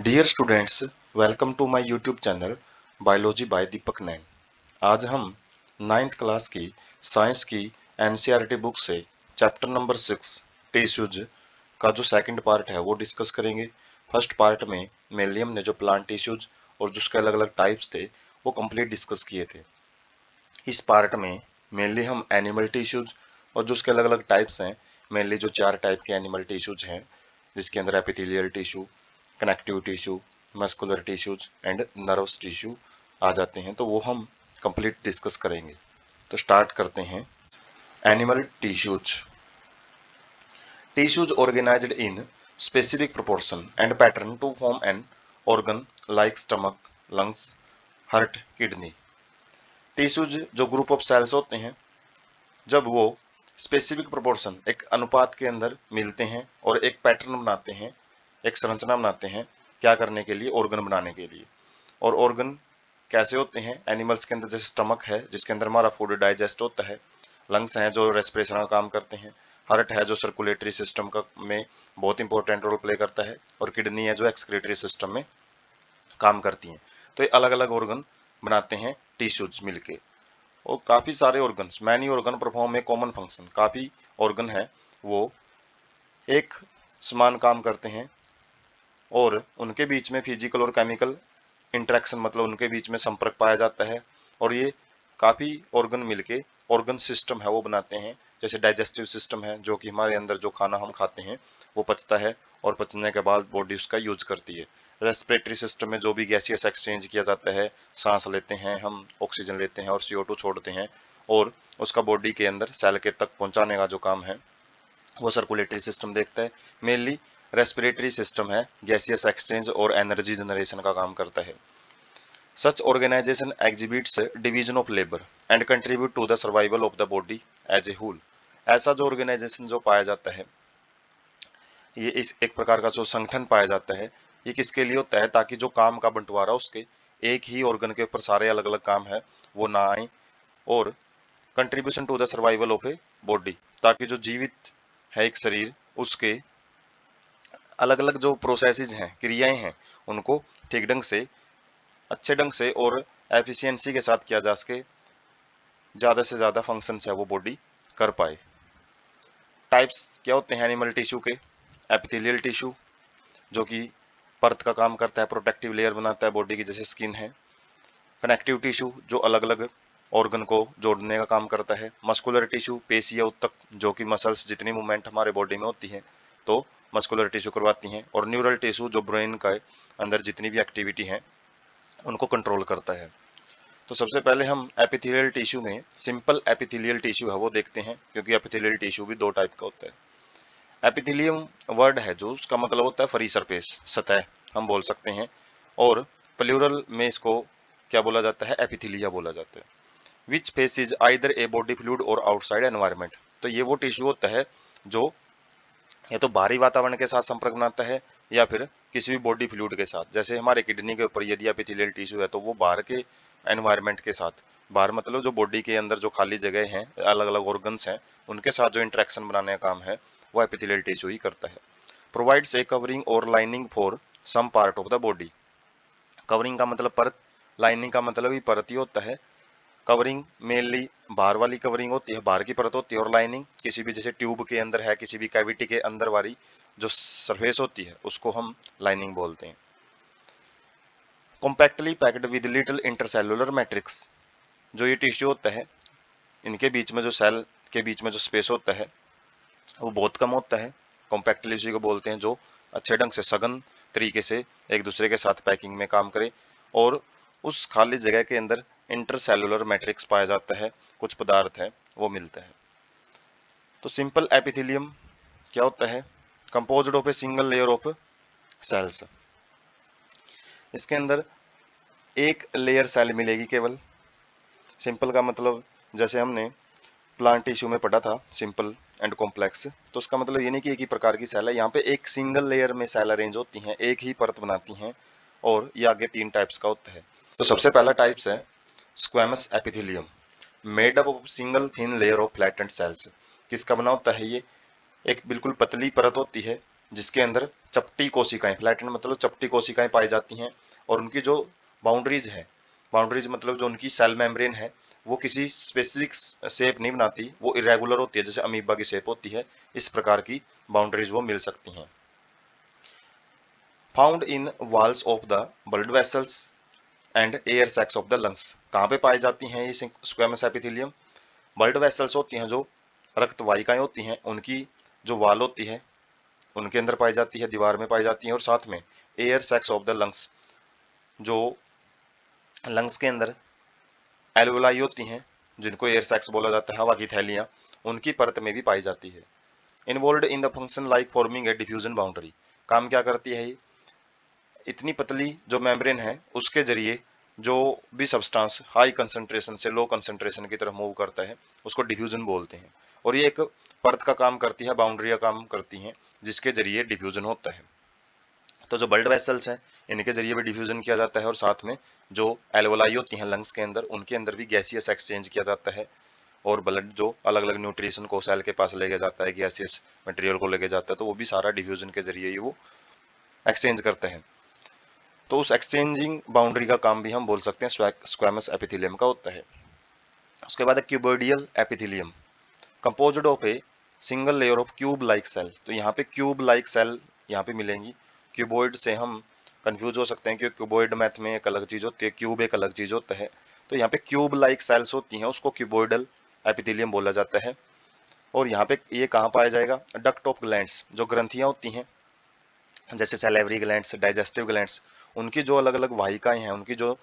Dear students, welcome to my YouTube channel biology by Deepak Nain. आज हम 9th class की science की एनसीईआरटी बुक से चैप्टर नंबर 6 टिश्यूज का जो सेकंड पार्ट है वो डिस्कस करेंगे। फर्स्ट पार्ट में मेनली हमने जो प्लांट टिश्यूज और जो उसके अलग अलग टाइप्स थे वो कंप्लीट डिस्कस किए थे। इस पार्ट में मेनली हम एनिमल टिश्यूज और जो उसके अलग अलग टाइप्स हैं, मेनली जो 4 टाइप के एनिमल टिश्यूज हैं जिसके अंदर epithelial tissue, connective tissue, muscular tissues and nerves tissue आ जाते हैं, तो वो हम कंप्लीट डिस्कस करेंगे। तो स्टार्ट करते हैं। Animal tissues. Tissues organised in specific proportion and pattern to form an organ like stomach, lungs, heart, kidney. Tissues जो ग्रुप ऑफ सेल्स होते हैं, जब वो स्पेसिफिक प्रोपोर्शन एक अनुपात के अंदर मिलते हैं और एक पैटर्न बनाते हैं, एक संरचना बनाते हैं, क्या करने के लिए? ऑर्गन बनाने के लिए। और ऑर्गन कैसे होते हैं एनिमल्स के अंदर? जैसे स्टमक है जिसके अंदर हमारा फूड डाइजेस्ट होता है, लंग्स हैं जो रेस्पिरेशन का काम करते हैं, हार्ट है जो सर्कुलेटरी सिस्टम का में बहुत इंपॉर्टेंट रोल प्ले करता है, और किडनी है जो एक्सक्रीटरी सिस्टम में काम करती हैं। तो ये अलग अलग ऑर्गन बनाते हैं टिश्यूज मिलके। और काफी सारे organs, many organ perform a common function. काफी ऑर्गन है वो एक समान काम करते हैं और उनके बीच में फिजिकल और केमिकल इंटरेक्शन, मतलब उनके बीच में संपर्क पाया जाता है। और ये काफी ऑर्गन मिलके ऑर्गन सिस्टम है वो बनाते हैं। जैसे डाइजेस्टिव सिस्टम है जो कि हमारे अंदर जो खाना हम खाते हैं वो पचता है और पचने के बाद बॉडी उसका यूज करती है। रेस्पिरेटरी सिस्टम में जो भी गैसियस एक्सचेंज किया जाता है, सांस लेते हैं हम, ऑक्सीजन लेते हैं और CO2 छोड़ते हैं, और उसका बॉडी के अंदर सेल के तक पहुंचाने का जो काम है वो सर्कुलेटरी सिस्टम देखता है। मेनली रेस्पिरेटरी सिस्टम है गैसियस एक्सचेंज और एनर्जी जनरेशन का काम करता है। Such organization exhibits division of labor and contribute to the survival of the body as a whole। ऐसा जो ऑर्गेनाइजेशन जो पाया जाता है, ये इस एक प्रकार का जो संगठन पाया जाता है, ये किसके लिए होता है? ताकि जो काम का बंटवारा उसके एक ही ऑर्गन के ऊपर सारे अलग अलग काम है वो ना आए, और contribution to the survival of a body, ताकि जो जीवित है एक शरीर उसके अलग अलग जो प्रोसेसेस हैं, क्रियाएं हैं, उनको ठीक ढंग से, अच्छे ढंग से और एफिशिएंसी के साथ किया जा सके, ज्यादा से ज्यादा फंक्शन है वो बॉडी कर पाए। टाइप्स क्या होते हैं एनिमल टिश्यू के? एपिथेलियल टिश्यू जो कि परत का काम करता है, प्रोटेक्टिव लेयर बनाता है बॉडी की, जैसे स्किन है। कनेक्टिव टिश्यू जो अलग अलग ऑर्गन को जोड़ने का काम करता है। मस्कुलर टिश्यू पेशी या उत्तक जो कि मसल्स जितनी मूवमेंट हमारे बॉडी में होती है तो मस्कुलर टिश्यू करवाती हैं। और न्यूरल टिश्यू जो ब्रेन का अंदर जितनी भी एक्टिविटी है उनको कंट्रोल करता है। तो सबसे पहले हम एपिथेलियल टिश्यू में सिंपल एपिथेलियल टिश्यू है वो देखते हैं, क्योंकि एपिथेलियल टिश्यू भी 2 टाइप का होता है। एपिथेलियम वर्ड है जो उसका मतलब होता है फ्री सरफेस, सतह हम बोल सकते हैं, और प्लूरल में इसको क्या बोला जाता है? एपिथेलिया बोला जाता है। Which face is either a body fluid और आउटसाइड एनवायरनमेंट। तो ये वो टिश्यू होता है जो या तो बाहरी वातावरण के साथ संपर्क बनाता है या फिर किसी भी बॉडी फ्लूइड के साथ। जैसे हमारे किडनी के ऊपर यदि एपिथेलियल टिश्यू है तो वो बाहर के एनवायरनमेंट के साथ, बाहर मतलब जो बॉडी के अंदर जो खाली जगह हैं, अलग अलग ऑर्गन्स हैं, उनके साथ जो इंटरेक्शन बनाने का काम है वो एपिथेलियल टिश्यू ही करता है। प्रोवाइड्स ए कवरिंग और lining for some part of the body. Covering का मतलब परत, लाइनिंग का मतलब ही परत ही होता है। कवरिंग मेनली बाहर वाली कवरिंग होती है, बाहर की परत होती है, और लाइनिंग किसी भी, जैसे ट्यूब के अंदर है, किसी भी कैविटी के अंदर वाली जो सरफेस होती है उसको हम लाइनिंग बोलते हैं। Compactly packed with little intercellular matrix. जो ये टिश्यू होता है इनके बीच में जो सेल के बीच में जो स्पेस होता है वो बहुत कम होता है। कॉम्पैक्टली उसी को बोलते हैं जो अच्छे ढंग से सघन तरीके से एक दूसरे के साथ पैकिंग में काम करे, और उस खाली जगह के अंदर इंटरसेलुलर मैट्रिक्स पाया जाता है, कुछ पदार्थ है वो मिलता है। तो सिंपल एपिथेलियम क्या होता है? Composed of a single layer of cells. इसके अंदर एक लेयर सेल मिलेगी केवल। सिंपल का मतलब जैसे हमने प्लांट टिश्यू में पढ़ा था सिंपल एंड कॉम्प्लेक्स, तो उसका मतलब ये नहीं कि एक ही प्रकार की सेल है, यहाँ पे एक सिंगल लेयर में सेल अरेंज होती हैं, एक ही परत बनाती हैं, और ये आगे 3 टाइप्स का होता है। तो सबसे पहला टाइप्स है squamous epithelium, made up of single thin layer of flattened cells. किसका बना होता है ये? एक बिल्कुल पतली परत होती है जिसके अंदर चपटी कोशिकाएं, फ्लैटेंड मतलब चपटी कोशिकाएं पाई जाती हैं, और उनकी जो बाउंड्रीज है, बाउंड्रीज मतलब जो उनकी सेल मेम्ब्रेन है, वो किसी स्पेसिफिक शेप नहीं बनाती, वो इरेगुलर होती है, जैसे अमीबा की शेप होती है, इस प्रकार की बाउंड्रीज वो मिल सकती हैं। Found in walls of the blood vessels and air sacs of the lungs. कहाँ पे पाई जाती हैं ये स्क्वेमस एपिथेलियम? ब्लड वेसल्स होती हैं, जो रक्त वाहिकाएं होती हैं, उनकी जो वाल होती है उनके अंदर पाई जाती है, दीवार में पाई जाती है, और साथ में air sacs of the lungs, जो लंग्स के अंदर एल्वोलाई होती हैं, जिनको एयर सैक्स बोला जाता है, हवा की थैलियां, उनकी परत में भी पाई जाती है। Involve in the function like forming a diffusion boundary. काम क्या करती है ये? इतनी पतली जो मेम्ब्रेन है उसके जरिए जो भी सब्सटेंस हाई कंसंट्रेशन से लो कंसंट्रेशन की तरफ मूव करता है उसको डिफ्यूजन बोलते हैं, और ये एक परत का काम करती है, बाउंड्री का काम करती हैं, जिसके जरिए डिफ्यूजन होता है। तो जो ब्लड वेसल्स हैं इनके जरिए भी डिफ्यूजन किया जाता है, और साथ में जो एल्वोलाई होती हैं लंग्स के अंदर, उनके अंदर भी गैसियस एक्सचेंज किया जाता है, और ब्लड जो अलग अलग न्यूट्रिशन को सेल के पास लेके जाता है, गैसियस मटेरियल को लेके जाता है, तो वो भी सारा डिफ्यूजन के जरिए ही वो एक्सचेंज करते हैं। तो उस एक्सचेंजिंग बाउंड्री का काम भी हम बोल सकते हैं स्क्वेमस एपिथेलियम का होता है। उसके बाद cuboidal epithelium, composed of a single layer of cube like cell. तो यहाँ पे क्यूब लाइक सेल यहाँ पे मिलेंगी। क्यूबोइड से हम कंफ्यूज हो सकते हैं कि क्यूबोइड मैथ में एक अलग चीज होती है, क्यूब एक अलग चीज होता है। तो यहाँ पे क्यूब लाइक सेल्स होती हैं, उसको क्यूबोइडल एपिथेलियम बोला जाता है। और यहाँ पे ये कहाँ पाया जाएगा? डक्ट ऑफ ग्लैंड्स, जो ग्रंथियां होती हैं, जैसे सैलिवरी ग्लैंड्स, डाइजेस्टिव ग्लैंड्स, उनकी जो अलग अलग वाहिकाएं हैं, उनकी जो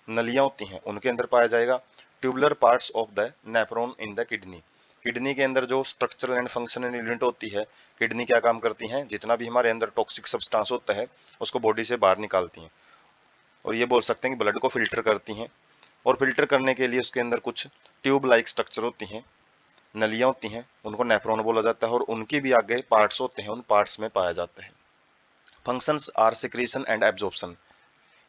नलियां होती हैं, उनके अंदर पाया जाएगा। Tubular parts of the nephron in the kidney, kidney के अंदर जो स्ट्रक्चरल एंड फंक्शनल यूनिट होती है, किडनी क्या काम करती हैं? जितना भी हमारे अंदर टॉक्सिक सब्सटेंस होता है उसको बॉडी से बाहर निकालती हैं, और ये बोल सकते हैं कि ब्लड को फिल्टर करती हैं। और फिल्टर करने के लिए उसके अंदर कुछ ट्यूब लाइक स्ट्रक्चर होती हैं, नलियां होती हैं, उनको नेफ्रॉन बोला जाता है, और उनके भी आगे पार्ट्स होते हैं, उन पार्ट्स में पाया जाता है। Functions are secretion and absorption.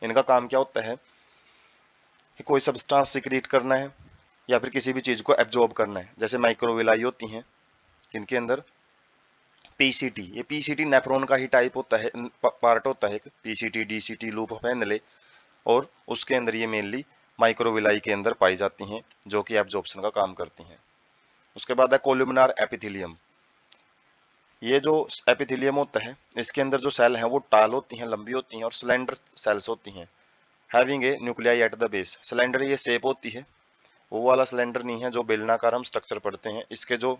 इनका काम क्या होता है कि कोई सब्सटेंस सिक्रीट करना है या फिर किसी भी चीज को एब्जॉर्ब करना है। जैसे माइक्रोविलाई होती हैं, इनके अंदर पीसीटी, ये पीसीटी नेफ्रॉन का ही टाइप होता है, पार्ट होता है, PCT DCT loop of Henle, और उसके अंदर ये मेनली माइक्रोविलाई के अंदर पाई जाती हैं, जो कि एब्जॉर्प्शन का काम करती हैं। उसके बाद है कोलुमिनार एपिथेलियम। ये जो एपिथेलियम होता है इसके अंदर जो सेल हैं वो टाल होती हैं, लंबी होती हैं, और सिलेंडर सेल्स होती हैं, having a nuclei at the base. Cylinder ये शेप होती है, वो वाला सिलेंडर नहीं है जो बेलनाकार हम स्ट्रक्चर पढ़ते हैं। इसके जो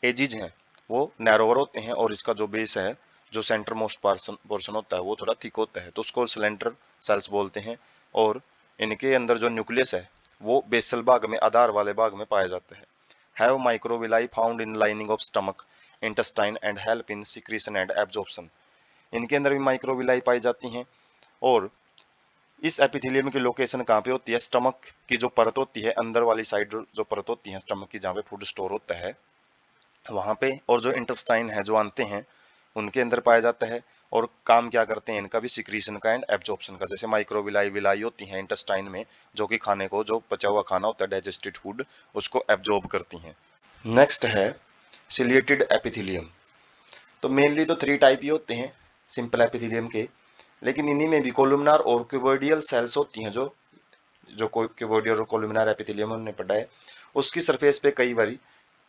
एजिज हैं वो नैरोवर होते हैं, और इसका जो बेस है, जो सेंटर मोस्ट पोर्शन होता है, वो थोड़ा थिक होता है, तो उसको सिलेंडर सेल्स बोलते हैं। और इनके अंदर जो न्यूक्लियस है वो बेसल भाग में, आधार वाले भाग में पाया जाता है। Have microvilli found in lining of stomach intestine and help in secretion and absorption. इनके अंदर भी माइक्रोविलाई पाई जाती हैं, और इस एपिथेलियम की लोकेशन कहाँ पे होती है? स्टमक की जो परत होती है, अंदर वाली साइड जो परत होती है स्टमक की, जहाँ पे फूड स्टोर होता है वहाँ पे, और जो इंटेस्टाइन है, जो आंते हैं, उनके अंदर पाया जाता है। और काम क्या करते हैं इनका भी? सिक्रीशन का एंड एब्जॉर्प्शन का। जैसे माइक्रोविलाई विलाई होती हैं इंटेस्टाइन में, जो कि खाने को, जो पचा हुआ खाना होता है, डाइजेस्टेड फूड, उसको एब्जॉर्ब करती हैं। नेक्स्ट है सिलिएटेड एपिथेलियम। तो मेनली तो 3 टाइप ही होते हैं सिंपल एपिथेलियम के, लेकिन इन्हीं में भी कोलुमिनार और क्यूबोइडियल सेल्स होती हैं, जो जो क्यूबोइडियल और कोलुमिनार एपिथेलियम हमने पढ़ा है, उसकी सरफेस पे कई बारी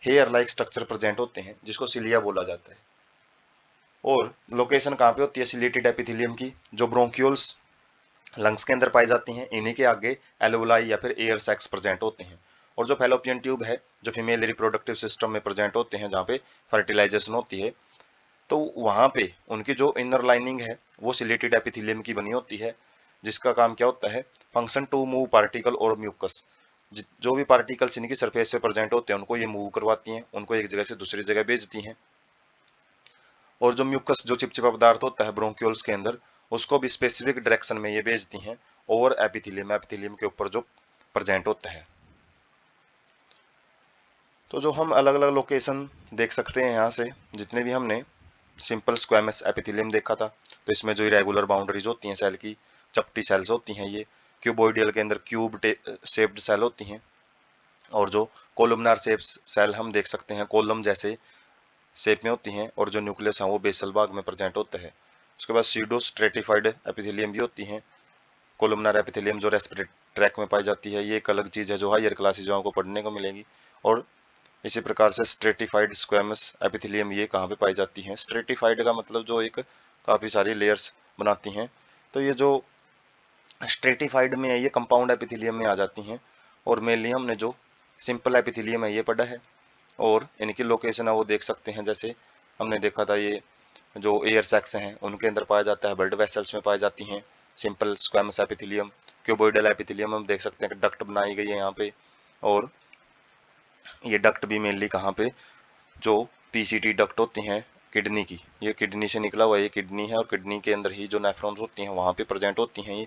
हेयर लाइक स्ट्रक्चर प्रेजेंट होते हैं, जिसको सिलिया बोला जाता है। और लोकेशन कहाँ पे होती है सिलिएटेड एपिथेलियम की? जो ब्रोंक्यूल्स लंग्स के अंदर पाई जाती हैं, इन्हीं के आगे एल्वोलाई या फिर एयर सैक्स प्रेजेंट होते हैं। और जो फैलोपियन ट्यूब है, जो फीमेल रिप्रोडक्टिव सिस्टम में प्रेजेंट होते हैं, जहाँ पे फर्टिलाइजेशन होती है, तो वहाँ पे उनकी जो इनर लाइनिंग है वो सिलेटेड एपिथेलियम की बनी होती है, जिसका काम क्या होता है? फंक्शन टू मूव पार्टिकल और म्यूकस। जो भी पार्टिकल्स इनकी सरफेस पे प्रेजेंट होते हैं उनको ये मूव करवाती हैं, उनको एक जगह से दूसरी जगह भेजती हैं। और जो म्यूकस, जो चिपचिपा पदार्थ होता है ब्रोंक्यूल्स के अंदर, उसको भी स्पेसिफिक डायरेक्शन में ये भेजती हैं ओवर एपिथेलियम, एपिथेलियम के ऊपर जो प्रेजेंट होता है। तो जो हम अलग अलग लोकेशन देख सकते हैं यहाँ से, जितने भी हमने सिंपल स्क्वेमस एपिथेलियम देखा था, तो इसमें जो इरेगुलर बाउंड्रीज होती हैं सेल की, चपटी सेल्स होती हैं, ये क्यूबोइडियल के अंदर क्यूब शेप्ड सेल होती हैं, और जो कोलुमनार शेप सेल हम देख सकते हैं, कॉलम जैसे शेप में होती हैं और जो न्यूक्लियस है वो बेसल भाग में प्रेजेंट होता है। उसके बाद सीडो स्ट्रेटिफाइड एपिथेलियम भी होती हैं। कोलुमनार एपिथेलियम जो रेस्पिरेटरी ट्रैक में पाई जाती है, ये एक अलग चीज़ है जो हायर क्लासेज जो आपको पढ़ने को मिलेगी। और इसी प्रकार से स्ट्रेटिफाइड स्क्वेमस एपिथेलियम ये कहाँ पे पाई जाती हैं? स्ट्रेटिफाइड का मतलब जो एक काफ़ी सारी लेयर्स बनाती हैं। तो ये जो स्ट्रेटिफाइड में है ये कंपाउंड एपिथेलियम में आ जाती हैं। और मेनली हमने जो सिंपल एपिथेलियम है ये पढ़ा है और इनकी लोकेशन है वो देख सकते हैं। जैसे हमने देखा था ये जो एयर सैक्स हैं उनके अंदर पाया जाता है, ब्लड वेसल्स में पाई जाती हैं simple squamous epithelium. Cuboidal epithelium हम देख सकते हैं कि डक्ट बनाई गई है यहाँ पे, और ये डक्ट भी मेनली कहाँ पे, जो पीसीटी डक्ट होती हैं किडनी की, ये किडनी से निकला हुआ ये किडनी है और किडनी के अंदर ही जो नेफ्रॉन्स होती हैं वहाँ पे प्रेजेंट होती हैं ये।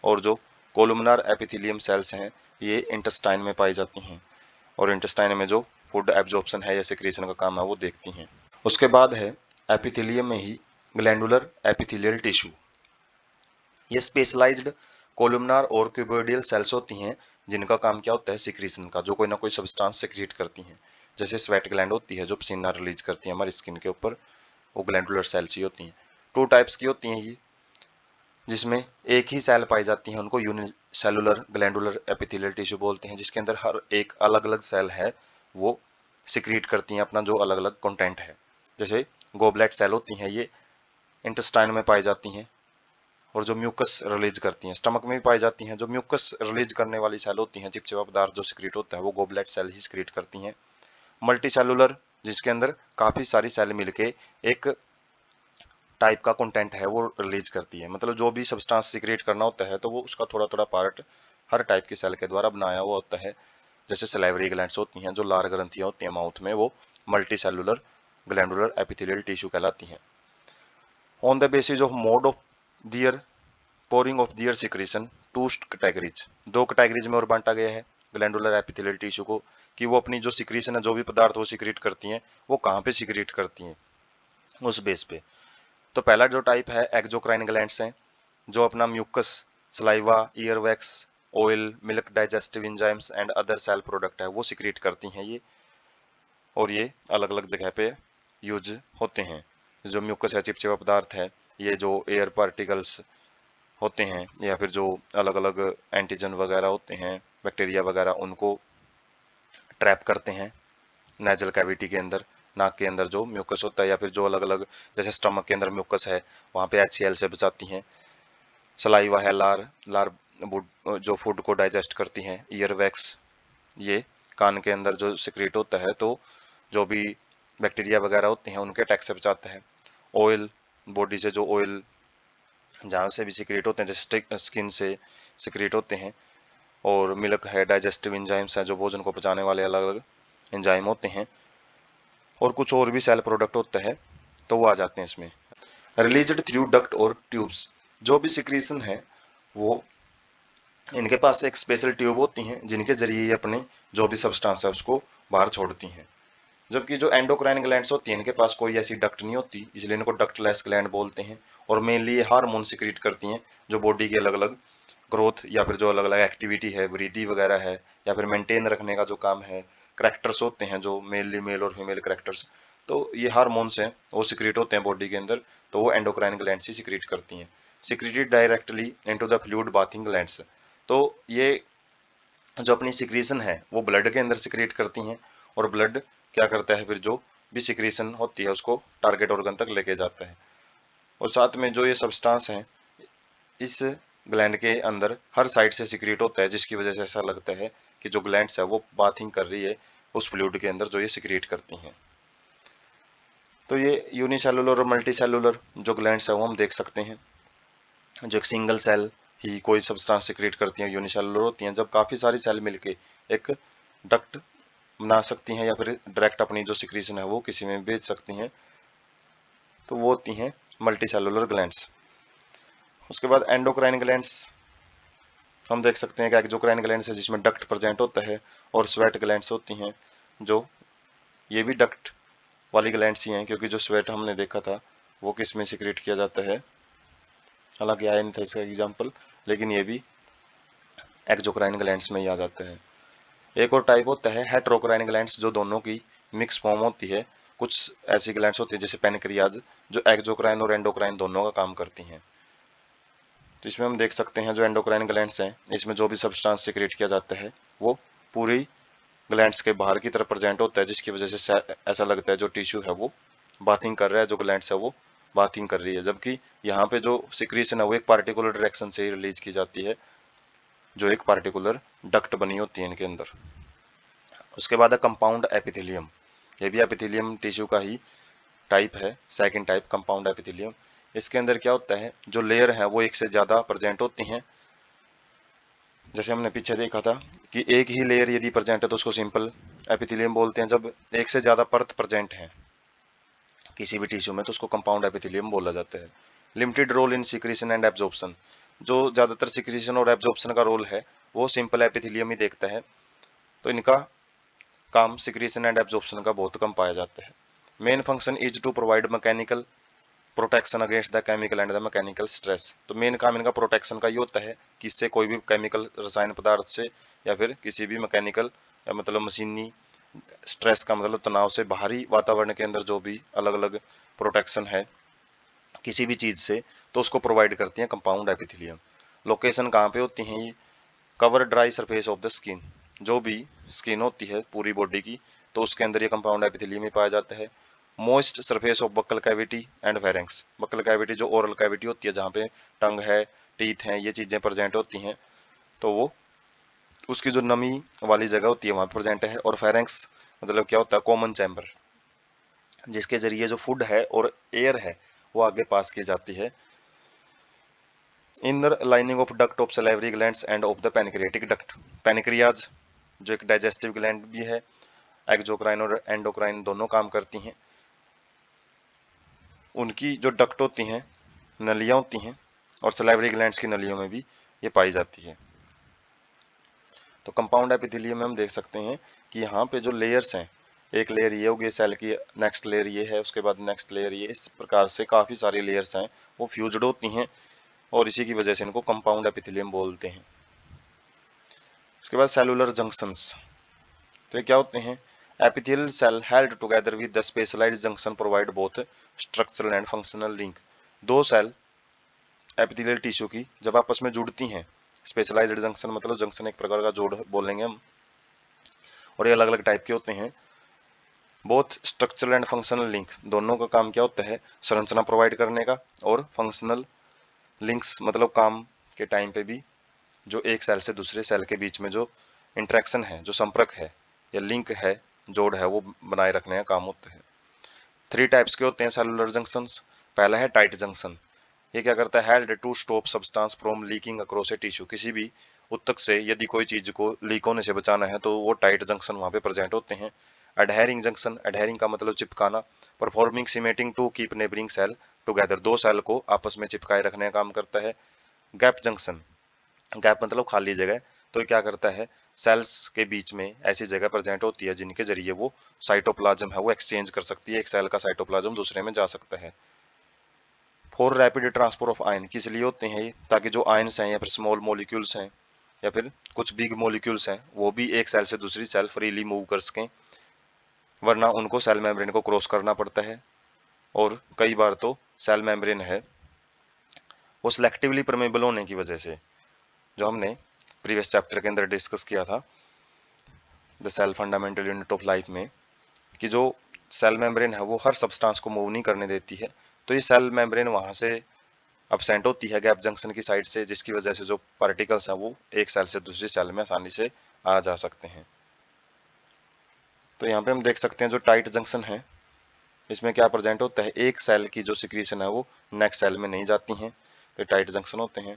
और जो कोलुमनार एपिथेलियम सेल्स हैं ये इंटेस्टाइन में पाई जाती हैं और इंटेस्टाइन में जो फूड एब्जॉर्प्शन है या सिक्रीशन का काम है वो देखती हैं। उसके बाद है एपिथेलियम में ही ग्लैंडुलर एपिथेलियल टिश्यू। ये स्पेशलाइज्ड कोलुमनार और क्यूबोइडियल सेल्स होती हैं जिनका काम क्या होता है सिक्रीशन का, जो कोई ना कोई सब्सटेंस सिक्रीट करती हैं। जैसे स्वेट ग्लैंड होती है जो पसीना रिलीज करती है हमारी स्किन के ऊपर, वो ग्लैंडुलर सेल्स ही होती हैं। 2 टाइप्स की होती हैं ये, जिसमें एक ही सेल पाई जाती है उनको यूनिसेलुलर ग्लैंडुलर एपिथेलियल टिश्यू बोलते हैं, जिसके अंदर हर एक अलग अलग सेल है वो सिक्रीट करती हैं अपना जो अलग अलग कंटेंट है। जैसे गोबलेट सेल होती हैं ये इंटेस्टाइन में पाई जाती हैं और जो म्यूकस रिलीज करती हैं, स्टमक में भी पाई जाती हैं। जो म्यूकस रिलीज करने वाली सेल होती हैं, चिपचिपा पदार्थ जो सिक्रीट होता है वो गोबलेट सेल ही सिक्रीट करती हैं। मल्टी सेलुलर, जिसके अंदर काफी सारी सेल मिलके एक टाइप का कंटेंट है वो रिलीज करती है, मतलब जो भी सब्सटेंस सिक्रीट करना होता है तो वो उसका थोड़ा थोड़ा पार्ट हर टाइप की सेल के द्वारा बनाया हुआ होता है। जैसे सलाइवरी ग्लैंड्स होती हैं, जो लार ग्रंथियां होती हैं माउथ में, वो multicellular glandular epithelial tissue कहलाती हैं। On the basis of mode of their pouring of their secretion, two categories, 2 categories में और बांटा गया है ग्लैंडुलर एपिथेलियल टिश्यू को, कि वो अपनी जो सिक्रीशन है जो भी पदार्थ वो सिक्रीट करती हैं वो कहाँ पे सिक्रीट करती हैं उस बेस पे। तो पहला जो टाइप है एक्सोक्राइन ग्लैंड्स हैं, जो अपना mucus, saliva, ear wax, oil, milk, digestive enzymes and other cell product है वो सिक्रीट करती हैं ये, और ये अलग अलग जगह पे यूज होते हैं। जो म्यूकस है चिपचिपा पदार्थ है, ये जो एयर पार्टिकल्स होते हैं या फिर जो अलग अलग एंटीजन वगैरह होते हैं, बैक्टीरिया वगैरह, उनको ट्रैप करते हैं नेजल कैविटी के अंदर, नाक के अंदर जो म्यूकस होता है, या फिर जो अलग अलग जैसे स्टमक के अंदर म्यूकस है वहाँ पे HCl से बचाती हैं। सलाइवा है, लार लार जो फूड को डाइजेस्ट करती हैं। ईयर वैक्स, ये कान के अंदर जो सिक्रीट होता है तो जो भी बैक्टीरिया वगैरह होते हैं उनके अटैक से बचाता है। ऑयल, बॉडी से जो ऑयल जहाँ से भी सिक्रीट होते हैं, जैसे स्किन से सिक्रीट होते हैं। और मिल्क है, डाइजेस्टिव एंजाइम्स हैं जो भोजन को पचाने वाले अलग अलग एंजाइम होते हैं। और कुछ और भी सेल प्रोडक्ट होते हैं तो वो आ जाते हैं इसमें। रिलीज्ड थ्रू डक्ट और ट्यूब्स, जो भी सिक्रीशन है वो इनके पास एक स्पेशल ट्यूब होती हैं जिनके जरिए ये अपने जो भी सब्सटेंस है उसको बाहर छोड़ती हैं। जबकि जो एंडोक्राइन ग्लैंड्स होती हैं इनके पास कोई ऐसी डक्ट नहीं होती, इसलिए इनको डक्टलेस ग्लैंड बोलते हैं। और मेनली ये हार्मोन सिक्रीट करती हैं जो बॉडी के अलग अलग ग्रोथ या फिर जो अलग अलग एक्टिविटी है, वृद्धि वगैरह है, या फिर मेंटेन रखने का जो काम है। करेक्टर्स होते हैं जो मेनली मेल और फीमेल करेक्टर्स, तो ये हार्मोन्स हैं वो सिक्रीट होते हैं बॉडी के अंदर, तो वो एंडोक्राइन ग्लैंड्स ही सिक्रीट करती हैं। Secreted directly into the fluid bathing glands, तो ये जो अपनी सिक्रीशन है वो ब्लड के अंदर सिक्रीट करती हैं, और ब्लड क्या करता है फिर जो भी सिक्रीशन होती है उसको टारगेट ऑर्गन तक लेके जाता है। और साथ में जो ये सब्सटेंस हैं इस ग्लैंड के अंदर हर साइड से सिक्रीट होता है, जिसकी वजह से ऐसा लगता है कि जो ग्लैंड्स है वो बाथिंग कर रही है उस फ्लूइड के अंदर जो ये सिक्रीट करती हैं। तो ये यूनिसेलुलर और मल्टी सेलुलर जो ग्लैंड्स है वो हम देख सकते हैं। जो एक सिंगल सेल ही कोई सब्सटेंस सिक्रीट करती हैं यूनिसेलुलर होती हैं। जब काफ़ी सारी सेल मिलके एक डक्ट बना सकती हैं या फिर डायरेक्ट अपनी जो सिक्रीशन है वो किसी में भेज सकती हैं, तो वो होती हैं मल्टी सेलुलर ग्लैंड्स। उसके बाद एंडोक्राइन ग्लैंड्स हम देख सकते हैं कि एक्सोक्राइन ग्लैंड्स है जिसमें डक्ट प्रेजेंट होता है, और स्वेट ग्लैंड्स होती हैं जो ये भी डक्ट वाली ग्लैंड्स ही हैं, क्योंकि जो स्वेट हमने देखा था वो किस में सिक्रीट किया जाता है, हालांकि आया नहीं था इसका एग्जाम्पल, लेकिन ये भी एक्सोक्राइन ग्लैंड्स में ही आ जाता है। एक और टाइप होता है हेटेरोक्राइन ग्लैंड्स, जो दोनों की मिक्स फॉर्म होती है, कुछ ऐसी ग्लैंड्स होती है जैसे पैनक्रियाज जो एक्सोक्राइन और एंडोक्राइन दोनों का काम करती हैं। तो इसमें हम देख सकते हैं जो एंडोक्राइन ग्लैंड्स हैं, इसमें जो भी सब्सटेंस सिक्रेट किया जाता है वो पूरी ग्लैंड्स के बाहर की तरफ प्रेजेंट होता है, जिसकी वजह से ऐसा लगता है जो टिश्यू है वो बाथिंग कर रहा है, जो ग्लैंड्स है वो बाथिंग कर रही है। जबकि यहाँ पे जो सिक्रीशन है वो एक पार्टिकुलर डायरेक्शन से ही रिलीज की जाती है, जो एक पार्टिकुलर डक्ट बनी होती है इनके अंदर। उसके बाद है कंपाउंड एपिथेलियम। ये भी एपिथेलियम टिश्यू का ही टाइप है, सेकंड टाइप कंपाउंड एपिथेलियम। इसके अंदर क्या होता है, जो लेयर है वो एक से ज़्यादा प्रेजेंट होती हैं। जैसे हमने पीछे देखा था कि एक ही लेयर यदि प्रेजेंट है तो उसको सिंपल एपिथेलियम बोलते हैं। जब एक से ज़्यादा परत प्रेजेंट है किसी भी टिश्यू में तो उसको कंपाउंड एपिथेलियम बोला जाता है। Limited role in secretion and absorption, जो ज़्यादातर सिक्रीशन और एब्जॉर्प्शन का रोल है वो सिंपल एपिथेलियम ही देखता है, तो इनका काम सिक्रीशन एंड एब्जॉर्प्शन का बहुत कम पाया जाता है। Main function is to provide mechanical protection against the chemical and the mechanical stress. तो मेन काम इनका प्रोटेक्शन का ये होता है कि इससे कोई भी केमिकल रसायन पदार्थ से या फिर किसी भी मैकेनिकल या मतलब मशीनी स्ट्रेस का मतलब तनाव से बाहरी वातावरण के अंदर जो भी अलग अलग प्रोटेक्शन है किसी भी चीज़ से, तो उसको प्रोवाइड करती हैं कंपाउंड एपिथेलियम। लोकेशन कहाँ पे होती हैं ये, cover dry surface of the skin, जो भी स्किन होती है पूरी बॉडी की तो उसके अंदर ये कंपाउंड एपिथेलियम ही पाया जाता है। Moist surface of buccal cavity and pharynx, buccal cavity जो ओरल कैविटी होती है जहाँ पे टंग है, टीथ हैं, ये चीज़ें प्रेजेंट होती हैं, तो वो उसकी जो नमी वाली जगह होती है वहाँ पे प्रेजेंट है। और फेरेंक्स मतलब क्या होता है, कॉमन चैम्बर, जिसके जरिए जो फूड है और एयर है वो आगे पास की जाती है। Inner lining of duct of salivary glands end of the pancreatic duct, pancreas जो एक डाइजेस्टिव ग्लैंड भी है, एक्सोक्राइन और एंडोक्राइन दोनों काम करती हैं, उनकी जो डक्ट होती हैं, नलियाँ होती हैं, और सलाइवरी ग्लैंड्स की नलियों में भी ये पाई जाती है। तो कंपाउंड एपिथेलियम में हम देख सकते हैं कि यहाँ पे जो लेयर्स हैं, एक लेयर ये होगी सेल की, नेक्स्ट लेयर ये है, उसके बाद नेक्स्ट लेयर ये, इस प्रकार से काफ़ी सारी लेयर्स हैं वो फ्यूज्ड होती हैं और इसी की वजह से इनको कंपाउंड एपिथेलियम बोलते हैं। उसके बाद सेलुलर जंक्शंस, तो ये क्या होते हैं, epithelial cell held together with the specialised junction provide both structural and functional link. दो सेल एपिथेलियल टिश्यू की जब आपस में जुड़ती हैं, स्पेशलाइज्ड जंक्शन मतलब जंक्शन एक प्रकार का जोड़ बोलेंगे हम, और ये अलग अलग टाइप के होते हैं। Both structural and functional link, दोनों का काम क्या होता है, संरचना प्रोवाइड करने का, और फंक्शनल लिंक्स मतलब काम के टाइम पे भी जो एक सेल से दूसरे सेल के बीच में जो इंटरेक्शन है, जो संपर्क है या लिंक है, जोड़ है, वो बनाए रखने का काम होता है। 3 टाइप्स के होते हैं सेलुलर जंक्शंस। पहला है टाइट जंक्शन, ये क्या करता है, held to stop substance from leaking across a tissue, किसी भी उत्तक से यदि कोई चीज को लीक होने से बचाना है तो वो टाइट जंक्शन वहाँ पे प्रेजेंट होते हैं। अडहेरिंग जंक्शन, अडहेरिंग का मतलब चिपकाना, performing cementing to keep neighbouring cell together, दो सेल को आपस में चिपकाए रखने का काम करता है। गैप जंक्शन, गैप मतलब खाली जगह, तो ये क्या करता है, सेल्स के बीच में ऐसी जगह प्रेजेंट होती है जिनके जरिए वो साइटोप्लाज्म है वो एक्सचेंज कर सकती है, एक सेल का साइटोप्लाज्म दूसरे में जा सकता है। For rapid transfer of ion, किस लिए होते हैं ये, ताकि जो आयन्स हैं या फिर स्मॉल मॉलिक्यूल्स हैं या फिर कुछ बिग मॉलिक्यूल्स हैं वो भी एक सेल से दूसरी सेल फ्रीली मूव कर सकें, वरना उनको सेल मेम्ब्रेन को क्रॉस करना पड़ता है। और कई बार तो सेल मेम्ब्रेन है वो सिलेक्टिवली परमेबल होने की वजह से, जो हमने प्रीवियस चैप्टर के अंदर डिस्कस किया था the cell fundamental unit of life में, कि जो सेल मेम्ब्रेन है वो हर सब्सटेंस को मूव नहीं करने देती है, तो ये सेल मेम्ब्रेन वहाँ से अपसेंट होती है गैप जंक्शन की साइड से, जिसकी वजह से जो पार्टिकल्स हैं वो एक सेल से दूसरी सेल में आसानी से आ जा सकते हैं। तो यहाँ पे हम देख सकते हैं जो टाइट जंक्शन है इसमें क्या प्रेजेंट होता है, एक सेल की जो सिक्रीशन है वो नेक्स्ट सेल में नहीं जाती हैं, तो टाइट जंक्शन होते हैं।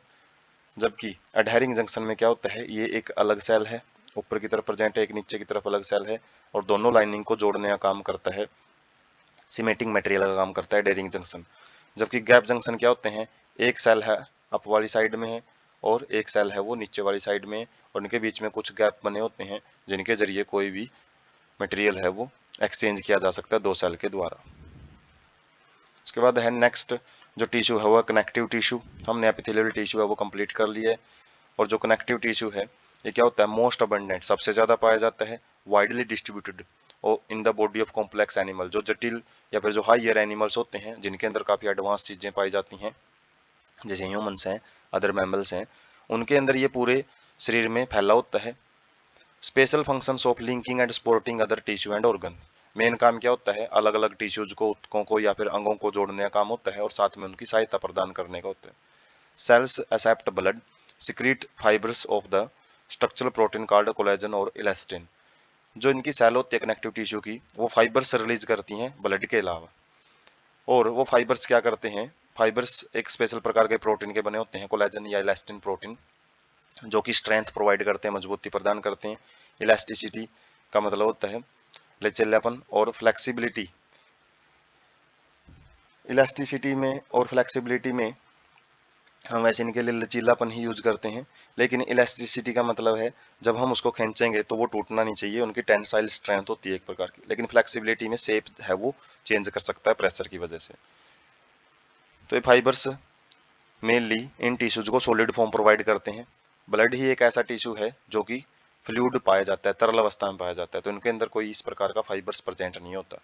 जबकि अडहेरिंग जंक्शन में क्या होता है, ये एक अलग सेल है, ऊपर की तरफ प्रेजेंट है, एक नीचे की तरफ अलग सेल है, और दोनों लाइनिंग को जोड़ने का काम करता है, सीमेटिंग मटेरियल का काम करता है अडहेरिंग जंक्शन। जबकि गैप जंक्शन क्या होते हैं, एक सेल है अप वाली साइड में है और एक सेल है वो नीचे वाली साइड में है, और उनके बीच में कुछ गैप बने होते हैं जिनके जरिए कोई भी मटेरियल है वो एक्सचेंज किया जा सकता है दो सेल के द्वारा। उसके बाद है नेक्स्ट जो टिश्यू है वो कनेक्टिव टिश्यू, हमने एपिथेलियल टिश्यू है वो कंप्लीट कर लिया है। और जो कनेक्टिव टिश्यू है ये क्या होता है, मोस्ट अबंडेंट, सबसे ज़्यादा पाया जाता है, वाइडली डिस्ट्रीब्यूटेड, और in the body of complex animal, जो जटिल या फिर जो हायर एनिमल्स होते हैं जिनके अंदर काफ़ी एडवांस चीज़ें पाई जाती हैं, जैसे ह्यूमंस हैं, अदर मैमल्स हैं, उनके अंदर ये पूरे शरीर में फैला होता है। Special functions of linking and supporting other tissue and organ, main काम क्या होता है, अलग अलग टिश्यूज को, ऊतकों को या फिर अंगों को जोड़ने का काम होता है और साथ में उनकी सहायता प्रदान करने का होता है। Cells except blood secrete fibres of the structural protein called collagen और इलास्टिन, जो इनकी सेल होती है कनेक्टिव टिश्यू की, वो फाइबर्स रिलीज करती हैं ब्लड के अलावा। और वो फाइबर्स क्या करते हैं, फाइबर्स एक स्पेशल प्रकार के प्रोटीन के बने होते हैं, कोलेजन या इलास्टिन प्रोटीन, जो कि स्ट्रेंथ प्रोवाइड करते हैं, मजबूती प्रदान करते हैं। इलास्टिसिटी का मतलब होता है लचीलापन और फ्लेक्सिबिलिटी। इलास्टिसिटी में और फ्लेक्सिबिलिटी में हम वैसे इनके लिए लचीलापन ही यूज करते हैं, लेकिन इलास्टिसिटी का मतलब है जब हम उसको खींचेंगे तो वो टूटना नहीं चाहिए, उनकी टेंसाइल स्ट्रेंथ होती है एक प्रकार की। लेकिन फ्लेक्सिबिलिटी में शेप है वो चेंज कर सकता है प्रेशर की वजह से। तो ये फाइबर्स मेनली इन टिश्यूज को सॉलिड फॉर्म प्रोवाइड करते हैं। ब्लड ही एक ऐसा टिश्यू है जो कि फ्लूइड पाया जाता है, तरल अवस्था में पाया जाता है, तो इनके अंदर कोई इस प्रकार का फाइबर्स प्रेजेंट नहीं होता।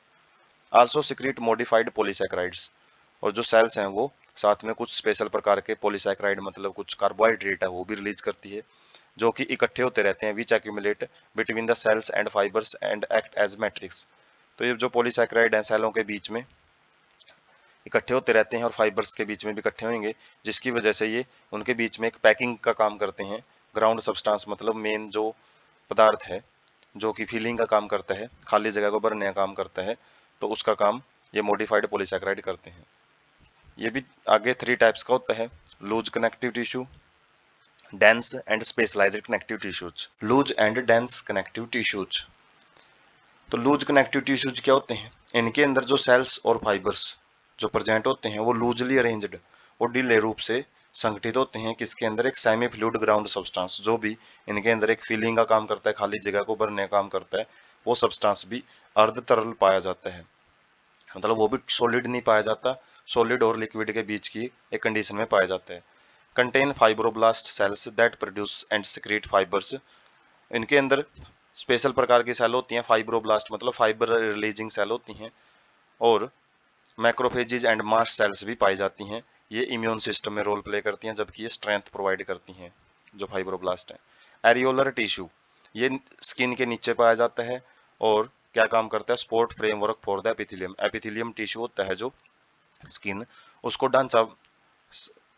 आल्सो सिक्रीट मॉडिफाइड पॉलीसैकेराइड्स, और जो सेल्स हैं वो साथ में कुछ स्पेशल प्रकार के पॉलीसैकेराइड मतलब कुछ कार्बोहाइड्रेट है वो भी रिलीज करती है, जो कि इकट्ठे होते रहते हैं, which accumulate between the cells and fibres and act as matrix. तो ये जो पॉलीसैकेराइड हैं सेलों के बीच में इकट्ठे होते रहते हैं और फाइबर्स के बीच में भी इकट्ठे होंगे, जिसकी वजह से ये उनके बीच में एक पैकिंग का काम करते हैं। ग्राउंड सब्सटेंस मतलब मेन जो पदार्थ है जो कि फीलिंग का काम करता है, खाली जगह को भरने का काम करता है, तो उसका काम ये मॉडिफाइड पॉलीसैकेराइड करते हैं। ये भी आगे 3 टाइप्स का होता है, loose connective tissue, dense and specialised connective tissues. Loose and dense connective tissues. तो लूज कनेक्टिव टिश्यूज क्या होते हैं, इनके अंदर जो सेल्स और फाइबर्स जो प्रेजेंट होते हैं वो लूजली अरेंज्ड और ढीले रूप से संगठित होते हैं, किसके अंदर, एक सेमी फ्लूइड ग्राउंड सब्सटेंस, जो भी इनके अंदर एक फीलिंग का काम करता है, खाली जगह को भरने का काम करता है, वो सब्सटेंस भी अर्ध तरल पाया जाता है, मतलब वो भी सॉलिड नहीं पाया जाता, सॉलिड और लिक्विड के बीच की एक कंडीशन में पाया जाता है। Contain fibroblast sales that produce and secrete fibres, इनके अंदर स्पेशल प्रकार की सेल होती हैं, फाइब्रोब्लास्ट मतलब फाइबर रिलीजिंग सेल होती हैं, और मैक्रोफेजेज एंड मास्ट सेल्स भी पाई जाती हैं, ये इम्यून सिस्टम में रोल प्ले करती हैं, जबकि ये स्ट्रेंथ प्रोवाइड करती हैं जो फाइब्रोब्लास्ट हैं। एरियोलर टिश्यू, ये स्किन के नीचे पाया जाता है और क्या काम करता है, support framework for the epithelium, epithelium tissue होता है जो स्किन, उसको ढांचा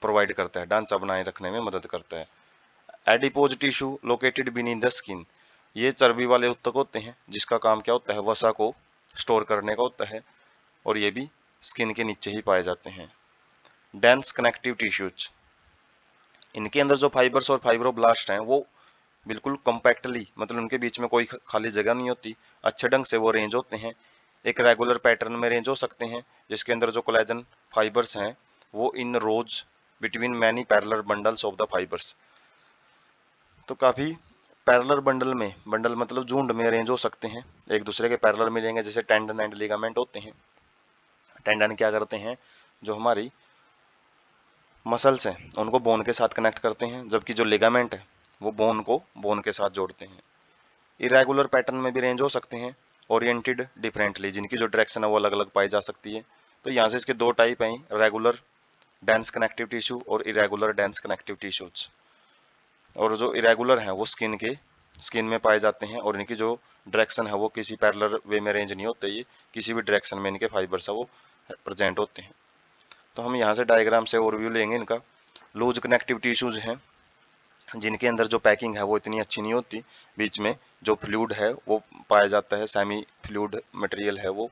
प्रोवाइड करता है, ढांचा बनाए रखने में मदद करता है। Adipose tissue located beneath the skin, ये चर्बी वाले ऊतक होते हैं जिसका काम क्या होता है, वसा को स्टोर करने का होता है, और ये भी स्किन के नीचे ही पाए जाते हैं। डेंस कनेक्टिव टिश्यूज, इनके अंदर जो फाइबर्स और फाइब्रोब्लास्ट हैं वो बिल्कुल कम्पैक्टली, मतलब उनके बीच में कोई खाली जगह नहीं होती, अच्छे ढंग से वो अरेंज होते हैं, एक रेगुलर पैटर्न में अरेंज हो सकते हैं, जिसके अंदर जो कोलेजन फाइबर्स हैं वो in rows between many parallel bundles of the fibres, तो काफ़ी पैरेलल बंडल में, बंडल मतलब झुंड में अरेंज हो सकते हैं, एक दूसरे के पैरेलल मिलेंगे, जैसे टेंडन एंड लिगामेंट होते हैं। टेंडन क्या करते हैं, जो हमारी मसल्स हैं उनको बोन के साथ कनेक्ट करते हैं, जबकि जो लिगामेंट है वो बोन को बोन के साथ जोड़ते हैं। इरेगुलर पैटर्न में भी रेंज हो सकते हैं, ओरिएंटेड डिफरेंटली, जिनकी जो डायरेक्शन है वो अलग अलग पाई जा सकती है। तो यहाँ से इसके 2 टाइप हैं, रेगुलर डेंस कनेक्टिव टिश्यू और इरेगुलर डेंस कनेक्टिव टिश्यूज। और जो इरेगुलर हैं वो स्किन में पाए जाते हैं, और इनकी जो डायरेक्शन है वो किसी पैरेलल वे में रेंज नहीं होते, ये किसी भी डायरेक्शन में इनके फाइबर्स है वो प्रेजेंट होते हैं। तो हम यहाँ से डायग्राम से ओवरव्यू लेंगे इनका। लूज कनेक्टिव टिश्यूज हैं जिनके अंदर जो पैकिंग है वो इतनी अच्छी नहीं होती, बीच में जो फ्लूइड है वो पाया जाता है, सेमी फ्लूइड मटेरियल है वो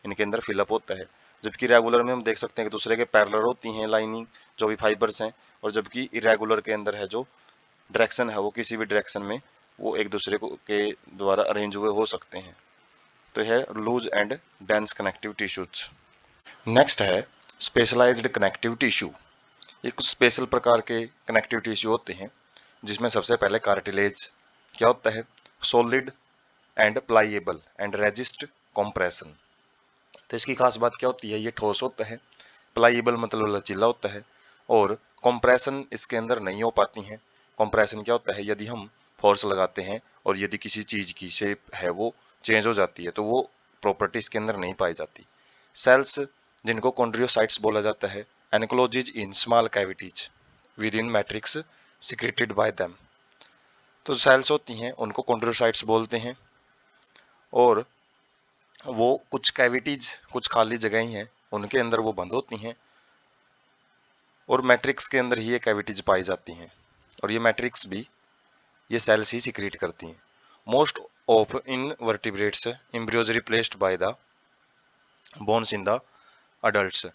इनके अंदर फिलअप होता है। जबकि रेगुलर में हम देख सकते हैं कि दूसरे के पैरेलल होती हैं लाइनिंग जो भी फाइबर्स हैं, और जबकि इरेगुलर के अंदर है जो डायरेक्शन है वो किसी भी डायरेक्शन में वो एक दूसरे को के द्वारा अरेंज हुए हो सकते हैं। तो है loose and dense connective tissues. Next है स्पेशलाइज्ड कनेक्टिव टिश्यू। ये कुछ स्पेशल प्रकार के कनेक्टिव टिश्यू होते हैं, जिसमें सबसे पहले कार्टिलेज क्या होता है, solid and pliable and resist compression. तो इसकी खास बात क्या होती है, ये ठोस होता है, प्लाइएबल मतलब लचीला होता है, और कॉम्प्रेशन इसके अंदर नहीं हो पाती है। कॉम्प्रेशन क्या होता है, यदि हम फोर्स लगाते हैं और यदि किसी चीज की शेप है वो चेंज हो जाती है, तो वो प्रॉपर्टी इसके अंदर नहीं पाई जाती। सेल्स जिनको कॉन्ड्रियोसाइट्स बोला जाता है, encloses in small cavities with in matrix secreted by them. तो सेल्स होती हैं उनको कॉन्ड्रियोसाइट्स बोलते हैं, और वो कुछ कैविटीज, कुछ खाली जगह ही हैं, उनके अंदर वो बंद होती हैं, और मैट्रिक्स के अंदर ही ये कैविटीज पाई जाती हैं, और ये मैट्रिक्स भी ये सेल्स ही सिक्रीट करती हैं। Most of in vertebrates embryos replaced by the bones in the adults.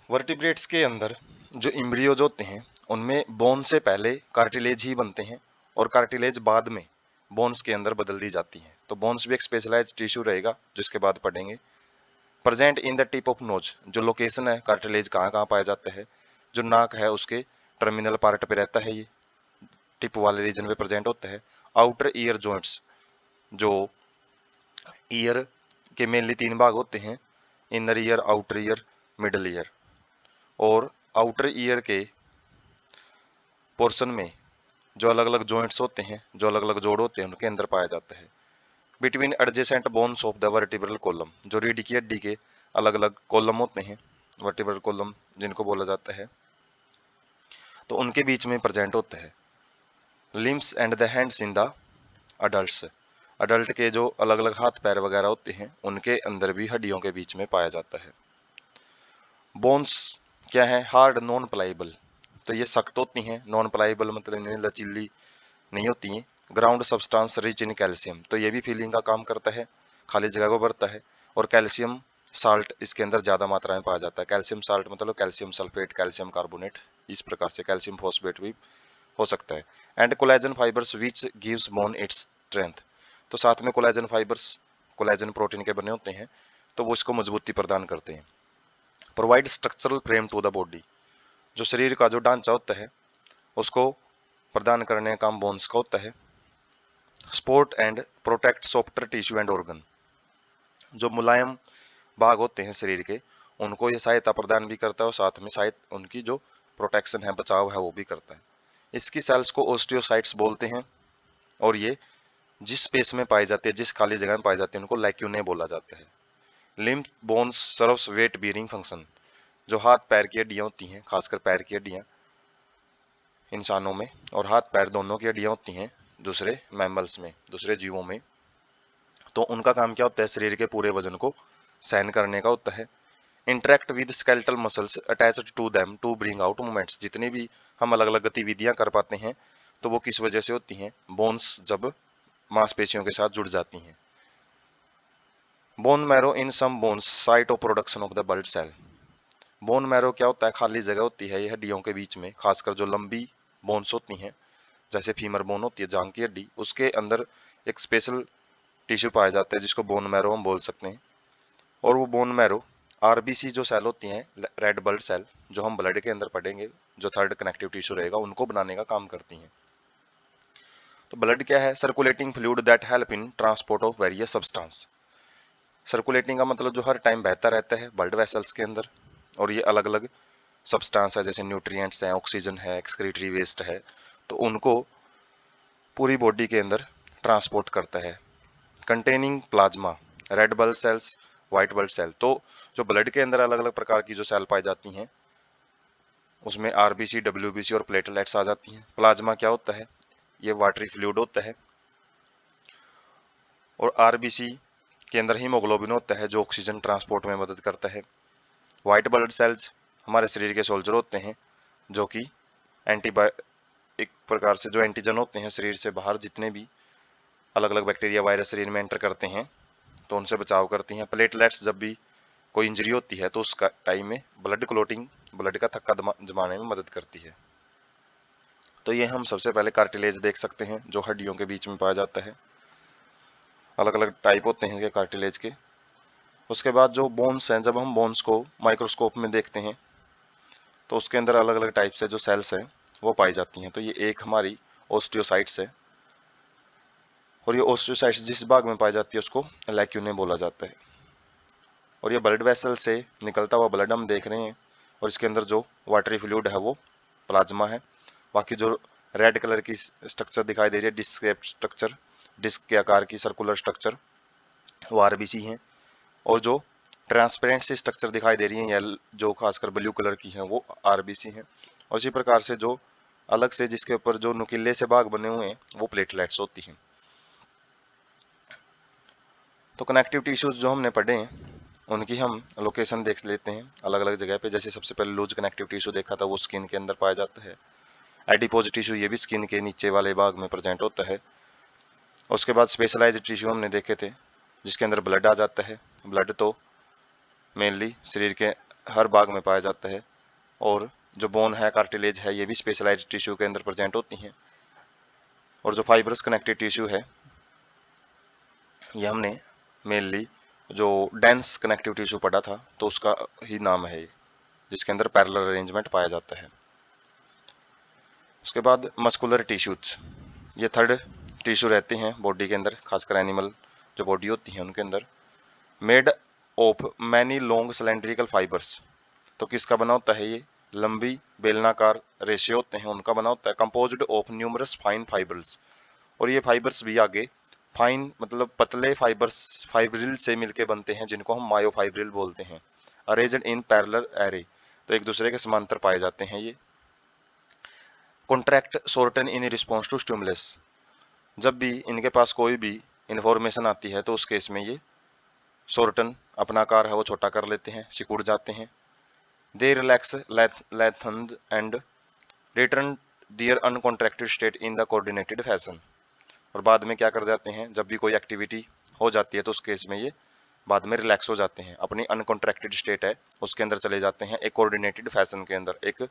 Vertebrates के अंदर जो एम्ब्रियोज होते हैं उनमें बोन से पहले कार्टिलेज ही बनते हैं, और कार्टिलेज बाद में बोन्स के अंदर बदल दी जाती है। तो बोन्स भी एक स्पेशलाइज्ड टिश्यू रहेगा जिसके बाद पढ़ेंगे। Present in the tip of nose, जो लोकेशन है कार्टिलेज कहाँ कहाँ पाया जाता है, जो नाक है उसके टर्मिनल पार्ट पे रहता है, ये टिप वाले रीजन पे प्रेजेंट होता है। आउटर ईयर जॉइंट्स, जो ईयर के मेनली 3 भाग होते हैं, inner ear, outer ear, middle ear, और आउटर ईयर के पोर्शन में जो अलग अलग जॉइंट्स होते हैं, जो अलग अलग जोड़ होते हैं, उनके अंदर पाया जाता है। Between adjacent bones of the vertebral column, जो रीढ़ की हड्डी के अलग अलग कॉलम होते हैं, वर्टिब्रल कॉलम जिनको बोला जाता है, तो उनके बीच में प्रेजेंट होता है। Limbs and the hands in the adults, adult के जो अलग अलग हाथ पैर वगैरह होते हैं उनके अंदर भी हड्डियों के बीच में पाया जाता है। बोन्स क्या है? हार्ड नॉन प्लाइबल, तो ये सख्त होती हैं, नॉन प्लाइबल मतलब इन्हें लचीली नहीं होती हैं। Ground substance rich in calcium, तो ये भी फीलिंग का काम करता है, खाली जगह को भरता है, और कैल्शियम साल्ट इसके अंदर ज़्यादा मात्रा में पाया जाता है। कैल्शियम साल्ट मतलब कैल्शियम सल्फेट, कैल्शियम कार्बोनेट, इस प्रकार से कैल्शियम फॉस्फेट भी हो सकता है। And collagen fibres which gives bone its strength, तो साथ में कोलेजन फाइबर्स कोलेजन प्रोटीन के बने होते हैं, तो वो इसको मजबूती प्रदान करते हैं। Provide structural frame to the body, जो शरीर का जो ढांचा होता है उसको प्रदान करने का काम बोन्स का होता है। Support and protect softer tissue and organ, जो मुलायम भाग होते हैं शरीर के उनको ये सहायता प्रदान भी करता है, और साथ में शायद उनकी जो प्रोटेक्शन है, बचाव है, वो भी करता है। इसकी सेल्स को ओस्टियोसाइट्स बोलते हैं, और ये जिस स्पेस में पाई जाती है, जिस खाली जगह में पाई जाती है, उनको लैक्यूने बोला जाता है। Limb bones serves weight bearing function, जो हाथ पैर की हड्डियां होती हैं, खासकर पैर की हड्डियां इंसानों में, और हाथ पैर दोनों की हड्डियां होती हैं दूसरे मैमल्स में, दूसरे जीवों में, तो उनका काम क्या होता है? शरीर के पूरे वजन को सहन करने का होता है। Interact with skeletal muscles attached to them to bring out movements, जितनी भी हम अलग अलग गतिविधियां कर पाते हैं तो वो किस वजह से होती हैं? बोन्स जब मांसपेशियों के साथ जुड़ जाती हैं। Bone marrow in some bones site of production of the blood cell, bone marrow क्या होता है? खाली जगह होती है ये हड्डियों के बीच में, खासकर जो लंबी बोन्स होती हैं, जैसे फीमर बोन होती है जांघ की हड्डी, उसके अंदर एक स्पेशल टिश्यू पाया जाता है जिसको बोन मैरो हम बोल सकते हैं। और वो बोन मैरो आरबीसी जो सेल होती हैं, रेड ब्लड सेल, जो हम ब्लड के अंदर पढ़ेंगे, जो थर्ड कनेक्टिव टिश्यू रहेगा, उनको बनाने का काम करती हैं। तो ब्लड क्या है? Circulating fluid that help in transport of various substance. Circulating का मतलब जो हर टाइम बहता रहता है ब्लड वेसल्स के अंदर, और ये अलग अलग सब्सटेंस है, जैसे न्यूट्रिएंट्स हैं, ऑक्सीजन है, एक्सक्रीटरी वेस्ट है, तो उनको पूरी बॉडी के अंदर ट्रांसपोर्ट करता है। Containing plasma, red blood cells, white blood cell, तो जो ब्लड के अंदर अलग अलग प्रकार की जो सेल पाई जाती हैं उसमें आरबीसी, डब्ल्यूबीसी और प्लेटलेट्स आ जाती हैं। प्लाज्मा क्या होता है? ये वाटरी फ्लूइड होता है, और आरबीसी के अंदर हीमोग्लोबिन होता है जो ऑक्सीजन ट्रांसपोर्ट में मदद करता है। व्हाइट ब्लड सेल्स हमारे शरीर के सोल्जर होते हैं, जो कि एक प्रकार से जो एंटीजन होते हैं शरीर से बाहर, जितने भी अलग अलग बैक्टीरिया वायरस शरीर में एंटर करते हैं तो उनसे बचाव करती हैं। प्लेटलेट्स जब भी कोई इंजरी होती है तो उस टाइम में ब्लड क्लोटिंग, ब्लड का थक्का जमाने में मदद करती है। तो ये हम सबसे पहले कार्टिलेज देख सकते हैं जो हड्डियों के बीच में पाया जाता है। अलग अलग टाइप होते हैं कार्टिलेज के। उसके बाद जो बोन्स हैं, जब हम बोन्स को माइक्रोस्कोप में देखते हैं तो उसके अंदर अलग अलग टाइप से जो सेल्स हैं वो पाई जाती हैं। तो ये एक हमारी ओस्टियोसाइट्स है, और ये ओस्टियोसाइट्स जिस भाग में पाई जाती है उसको लैक्यूने बोला जाता है। और ये ब्लड वेसल से निकलता हुआ ब्लड हम देख रहे हैं, और इसके अंदर जो वाटरी फ्लूइड है वो प्लाज्मा है। बाकी जो रेड कलर की स्ट्रक्चर दिखाई दे रही है, डिस्क शेप्ड स्ट्रक्चर, डिस्क के आकार की सर्कुलर स्ट्रक्चर वो आरबीसी हैं, और जो ट्रांसपेरेंट से स्ट्रक्चर दिखाई दे रही है या जो खासकर ब्लू कलर की है वो आरबीसी हैं। और इसी प्रकार से जो अलग से जिसके ऊपर जो नुकीले से भाग बने हुए हैं वो प्लेटलेट्स होती हैं। तो कनेक्टिव टिश्यूज जो हमने पढ़े हैं उनकी हम लोकेशन देख लेते हैं अलग अलग जगह पे। जैसे सबसे पहले लूज कनेक्टिव टिश्यू देखा था, वो स्किन के अंदर पाया जाता है। एडिपोज टिश्यू ये भी स्किन के नीचे वाले भाग में प्रेजेंट होता है। उसके बाद स्पेशलाइज्ड टिश्यू हमने देखे थे जिसके अंदर ब्लड आ जाता है। ब्लड तो मेनली शरीर के हर भाग में पाया जाता है, और जो बोन है, कार्टिलेज है, ये भी स्पेशलाइज्ड टिश्यू के अंदर प्रेजेंट होती हैं। और जो फाइब्रस कनेक्टिव टिश्यू है ये हमने मेनली जो डेंस कनेक्टिव टिश्यू पढ़ा था तो उसका ही नाम है ये, जिसके अंदर पैरेलल अरेंजमेंट पाया जाता है। उसके बाद मस्कुलर टिश्यूज, ये थर्ड टिश्यू रहते हैं बॉडी के अंदर, खासकर एनिमल जो बॉडी होती है उनके अंदर, made of many long cylindrical fibres. तो किसका बना होता है ये? लंबी बेलनाकार रेशे होते हैं उनका बना होता है। Composed of numerous fine fibres, और ये फाइबर्स भी आगे फाइन मतलब पतले फाइबर्स फाइब्रिल से मिलके बनते हैं जिनको हम मायोफाइब्रिल बोलते हैं। अरेंज्ड इन पैरेलल एरे, तो एक दूसरे के समांतर पाए जाते हैं ये। Contract shorten in response to stimulus, जब भी इनके पास कोई भी इंफॉर्मेशन आती है तो उस केस में ये शॉर्टन अपना आकार है वो छोटा कर लेते हैं, सिकुड़ जाते हैं। They relax lengthened and return their uncontracted state in the coordinated fashion, और बाद में क्या कर जाते हैं, जब भी कोई एक्टिविटी हो जाती है तो उस केस में ये बाद में रिलैक्स हो जाते हैं, अपनी अनकॉन्ट्रैक्टेड स्टेट है उसके अंदर चले जाते हैं एक कोऑर्डिनेटेड फैशन के अंदर। एक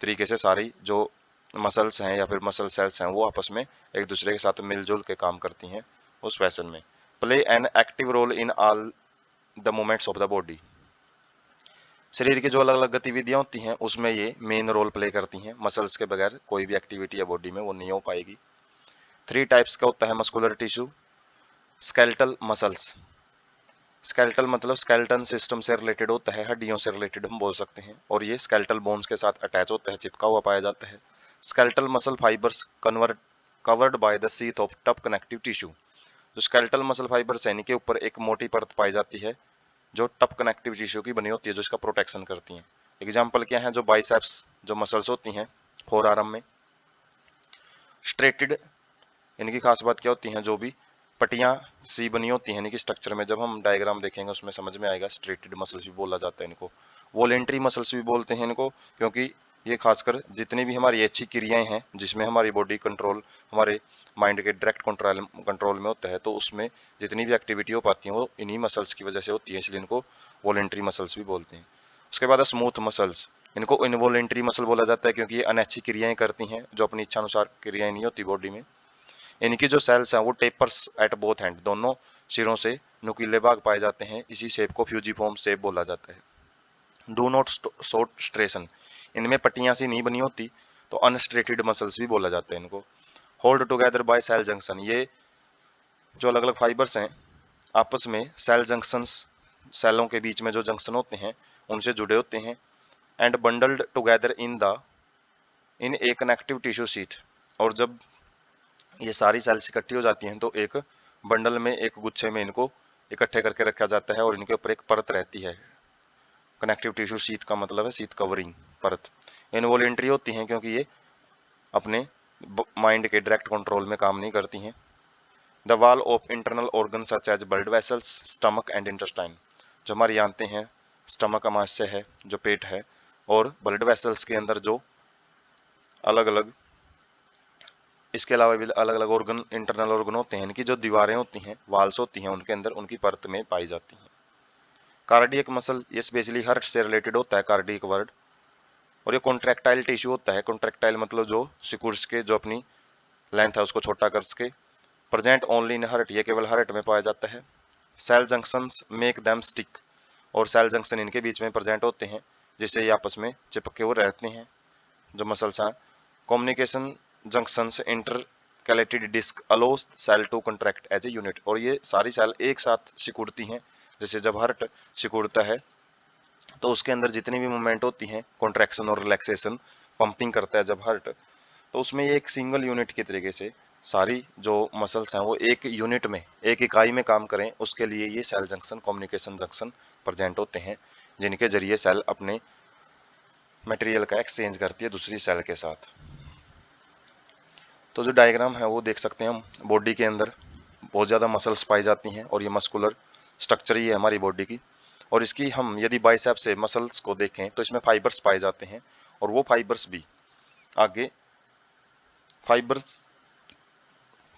तरीके से सारी जो मसल्स हैं या फिर मसल सेल्स हैं वो आपस में एक दूसरे के साथ मिलजुल के काम करती हैं उस फैशन में। Play an active role in all the movements of the body, शरीर की जो अलग अलग गतिविधियां होती हैं उसमें ये मेन रोल प्ले करती हैं। मसल्स के बगैर कोई भी एक्टिविटी या बॉडी में वो नहीं हो पाएगी। 3 टाइप्स का होता है muscular tissue. Skeletal muscles, skeletal मतलब स्केलेटन सिस्टम से रिलेटेड होता है, हड्डियों से रिलेटेड हम बोल सकते हैं, और ये स्केलेटल बोन्स के साथ अटैच होता है, चिपका हुआ पाया जाता है। Skeletal muscle fibres covered by the sheath of tough connective tissue, जो स्केलेटल मसल फाइबर्स है इनके ऊपर एक मोटी परत पाई जाती है जो टफ कनेक्टिव टिश्यू की बनी होती है, जो इसका प्रोटेक्शन करती हैं। एग्जाम्पल क्या है, जो बाइसेप्स जो मसल्स होती हैं फोर आर्म में, स्ट्रेटेड, इनकी खास बात क्या होती है, जो भी पटियां सी बनी होती हैं इनकी स्ट्रक्चर में, जब हम डायग्राम देखेंगे उसमें समझ में आएगा। स्ट्रेटेड मसल्स भी बोला जाता है इनको, वॉलेंट्री मसल्स भी बोलते हैं इनको, क्योंकि ये खासकर जितनी भी हमारी अच्छी क्रियाएं हैं जिसमें हमारी बॉडी कंट्रोल हमारे माइंड के डायरेक्ट कंट्रोल में होता है, तो उसमें जितनी भी एक्टिविटी हो पाती है वो इन्हीं मसल्स की वजह से होती है, इसलिए इनको वॉलेंट्री मसल्स भी बोलते हैं। उसके बाद स्मूथ मसल्स, इनको इनवॉलेंट्री मसल बोला जाता है क्योंकि ये अनैच्छिक क्रियाएं करती हैं जो अपनी इच्छा अनुसार क्रियाएं नहीं होती बॉडी में। इनकी जो सेल्स हैं वो टेपर्स एट बोथ हैंड, दोनों सिरों से नुकीले भाग पाए जाते हैं, इसी शेप को फ्यूजिफॉर्म शेप बोला जाता है। डू नॉट शॉर्ट स्ट्रेशन, इनमें पट्टियां सी नहीं बनी होती तो अनस्ट्रेटेड मसल्स भी बोला जाता है इनको। Hold together by cell junction, ये जो अलग अलग फाइबर्स हैं आपस में सेल जंक्शंस, सेलों के बीच में जो जंक्शन होते हैं उनसे जुड़े होते हैं। And bundled together in A connective tissue sheet, और जब ये सारी सेल्स इकट्ठी हो जाती हैं तो एक बंडल में एक गुच्छे में इनको इकट्ठे करके रखा जाता है और इनके ऊपर एक परत रहती है। कनेक्टिव टिश्यू शीट का मतलब है शीट कवरिंग परत। इनवॉलेंट्री होती हैं क्योंकि ये अपने माइंड के डायरेक्ट कंट्रोल में काम नहीं करती हैं। The wall of internal organ such as blood vessels, stomach and intestine, जो हमारी आंतें हैं, स्टमक अमाशय है जो पेट है, और ब्लड वेसल्स के अंदर जो अलग अलग इसके अलावा भी अलग अलग ऑर्गन इंटरनल ऑर्गन होते हैं, इनकी जो दीवारें होती हैं वाल्स होती हैं उनके अंदर उनकी परत में पाई जाती हैं। कार्डियक मसल, ये स्पेशली हार्ट से रिलेटेड होता है कार्डियक वर्ड, और ये कॉन्ट्रैक्टाइल टिश्यू होता है। कॉन्ट्रैक्टाइल मतलब जो सिकुड़ के जो अपनी लेंथ है उसको छोटा करके, प्रेजेंट ओनली इन हार्ट, ये केवल हार्ट में पाया जाता है। Cell junctions make them stick, और सेल जंक्शन इनके बीच में प्रेजेंट होते हैं जिससे ये आपस में चिपके हुए रहते हैं जो मसल्स हैं। Communication junctions intercalated disc allows cell to contract as a unit, और ये सारी सेल एक साथ सिकुड़ती हैं। जैसे जब हार्ट सिकुड़ता है तो उसके अंदर जितनी भी मूवमेंट होती हैं, कॉन्ट्रैक्शन और रिलैक्सेशन, पंपिंग करता है जब हार्ट, तो उसमें ये एक सिंगल यूनिट के तरीके से सारी जो मसल्स हैं वो एक यूनिट में, एक इकाई में काम करें, उसके लिए ये cell junction, communication junction present होते हैं, जिनके जरिए सेल अपने मटेरियल का एक्सचेंज करती है दूसरी सेल के साथ। तो जो डायग्राम है वो देख सकते हैं हम, बॉडी के अंदर बहुत ज़्यादा मसल्स पाई जाती हैं और ये मस्कुलर स्ट्रक्चर ही है हमारी बॉडी की। और इसकी हम यदि बाइसेप से मसल्स को देखें तो इसमें फाइबर्स पाए जाते हैं, और वो फाइबर्स भी आगे, फाइबर्स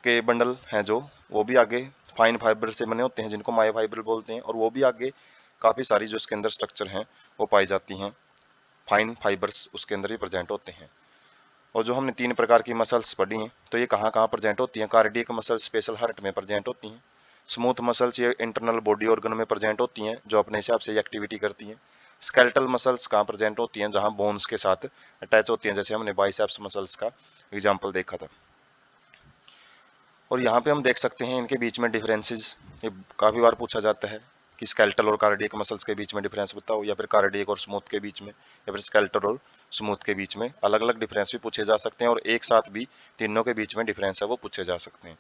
के बंडल हैं जो, वो भी आगे फाइन फाइबर से बने होते हैं जिनको मायोफाइबर बोलते हैं, और वो भी आगे काफ़ी सारी जो इसके अंदर स्ट्रक्चर हैं वो पाई जाती हैं, फाइन फाइबर्स उसके अंदर ही प्रेजेंट होते हैं। और जो हमने 3 प्रकार की मसल्स पढ़ी हैं तो ये कहाँ कहाँ प्रेजेंट होती हैं? कार्डियक मसल्स स्पेशल हार्ट में प्रेजेंट होती हैं। स्मूथ मसल्स ये इंटरनल बॉडी ऑर्गन में प्रेजेंट होती हैं जो अपने हिसाब से एक्टिविटी करती हैं। स्केलेटल मसल्स कहाँ प्रेजेंट होती हैं? जहाँ बोन्स के साथ अटैच होती हैं, जैसे हमने बाइसेप्स मसल्स का एग्जाम्पल देखा था। और यहाँ पे हम देख सकते हैं इनके बीच में डिफरेंसेस, ये काफ़ी बार पूछा जाता है कि स्केलेटल और कार्डियक मसल्स के बीच में डिफरेंस बताओ, या फिर कार्डियक और स्मूथ के बीच में, या फिर स्केलेटल और स्मूथ के बीच में। अलग अलग डिफरेंस भी पूछे जा सकते हैं और एक साथ भी तीनों के बीच में डिफरेंस है वो पूछे जा सकते हैं।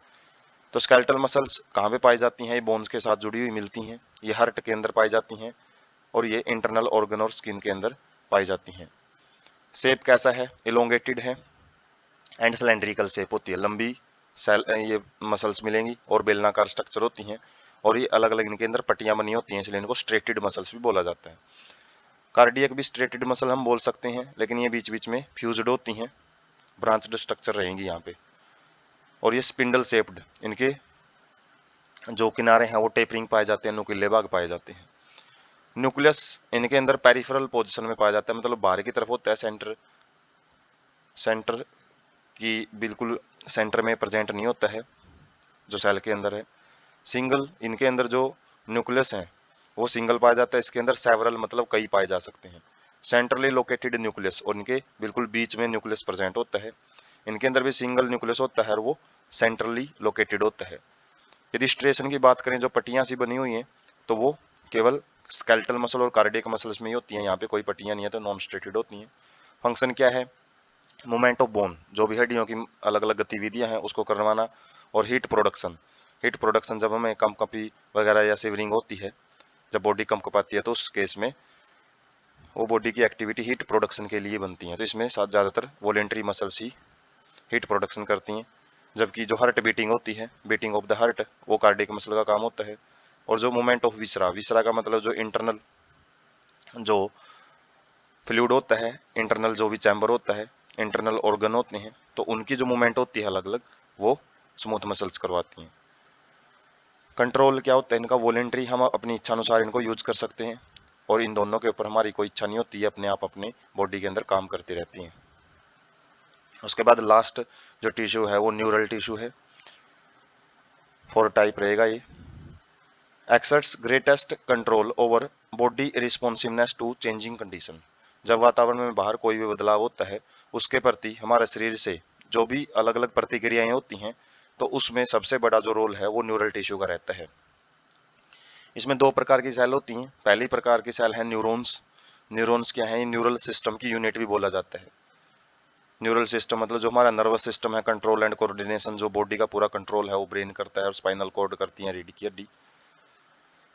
तो स्केलेटल मसल्स कहाँ पे पाई जाती हैं? ये बोन्स के साथ जुड़ी हुई मिलती हैं, ये हार्ट के अंदर पाई जाती हैं, और ये इंटरनल ऑर्गन और स्किन के अंदर पाई जाती हैं। शेप कैसा है? इलोंगेटेड है एंड सिलेंड्रिकल शेप होती है, लंबी सेल ये मसल्स मिलेंगी और बेलनाकार स्ट्रक्चर होती हैं, और ये अलग अलग इनके अंदर पट्टियां बनी होती हैं, इसलिए इनको स्ट्रेटेड मसल्स भी बोला जाता है। कार्डियक भी स्ट्रेटेड मसल हम बोल सकते हैं, लेकिन ये बीच बीच में फ्यूज्ड होती हैं, ब्रांच्ड स्ट्रक्चर रहेंगी यहाँ पे। और ये स्पिंडल शेप्ड, इनके जो किनारे हैं वो टेपरिंग पाए जाते हैं, नुकीले भाग पाए जाते हैं। न्यूक्लियस इनके अंदर पेरिफेरल पोजीशन में पाया जाता है, मतलब बाहर की तरफ होता है, सेंटर की बिल्कुल सेंटर में प्रेजेंट नहीं होता है जो सेल के अंदर है। सिंगल इनके अंदर जो न्यूक्लियस है वो सिंगल पाया जाता है, इसके अंदर सेवरल मतलब कई पाए जा सकते हैं। सेंट्रली लोकेटेड न्यूक्लियस, और इनके बिल्कुल बीच में न्यूक्लियस प्रेजेंट होता है। इनके अंदर भी सिंगल न्यूक्लियस होता है और वो सेंट्रली लोकेटेड होता है। यदि स्ट्रेशन की बात करें, जो पट्टियां सी बनी हुई हैं, तो वो केवल स्केलेटल मसल और कार्डियक मसल्स में ही होती हैं, यहाँ पे कोई पट्टियां नहीं है तो नॉन स्ट्रेटेड होती हैं। फंक्शन क्या है? मूवमेंट ऑफ बोन, जो भी हड्डियों की अलग अलग गतिविधियां हैं उसको करवाना, और हीट प्रोडक्शन, हीट प्रोडक्शन जब हमें कंपकपी वगैरह या शिवरिंग होती है, जब बॉडी कंपकपाती है तो उस केस में वो बॉडी की एक्टिविटी हीट प्रोडक्शन के लिए बनती है, तो इसमें साथ ज़्यादातर वॉलेंट्री मसल्स ही हीट प्रोडक्शन करती हैं। जबकि जो हार्ट बीटिंग होती है, बीटिंग ऑफ द हार्ट, वो कार्डियक मसल का काम होता है। और जो मूवमेंट ऑफ विसरा, विसरा का मतलब जो इंटरनल जो फ्लूइड होता है, इंटरनल जो भी चैम्बर होता है, इंटरनल ऑर्गन होते हैं, तो उनकी जो मूवमेंट होती है अलग अलग, वो स्मूथ मसल्स करवाती हैं। कंट्रोल क्या होता है इनका? वॉलेंट्री, हम अपनी इच्छा अनुसार इनको यूज कर सकते हैं, और इन दोनों के ऊपर हमारी कोई इच्छा नहीं होती है, अपने आप अपने बॉडी के अंदर काम करती रहती हैं। उसके बाद लास्ट जो टिश्यू है वो न्यूरल टिश्यू है, 4 टाइप रहेगा ये। Exerts greatest control over body responsiveness to changing condition, जब वातावरण में बाहर कोई भी बदलाव होता है उसके प्रति हमारे शरीर से जो भी अलग अलग प्रतिक्रियाएं होती हैं, तो उसमें सबसे बड़ा जो रोल है वो न्यूरल टिश्यू का रहता है। इसमें 2 प्रकार की सेल होती हैं। पहली प्रकार की सेल है न्यूरॉन्स। न्यूरॉन्स क्या है? न्यूरल सिस्टम की यूनिट भी बोला जाता है। न्यूरल सिस्टम मतलब जो हमारा नर्वस सिस्टम है, कंट्रोल एंड कोऑर्डिनेशन, जो बॉडी का पूरा कंट्रोल है वो ब्रेन करता है, और स्पाइनल कॉर्ड करती है, रीढ़ की हड्डी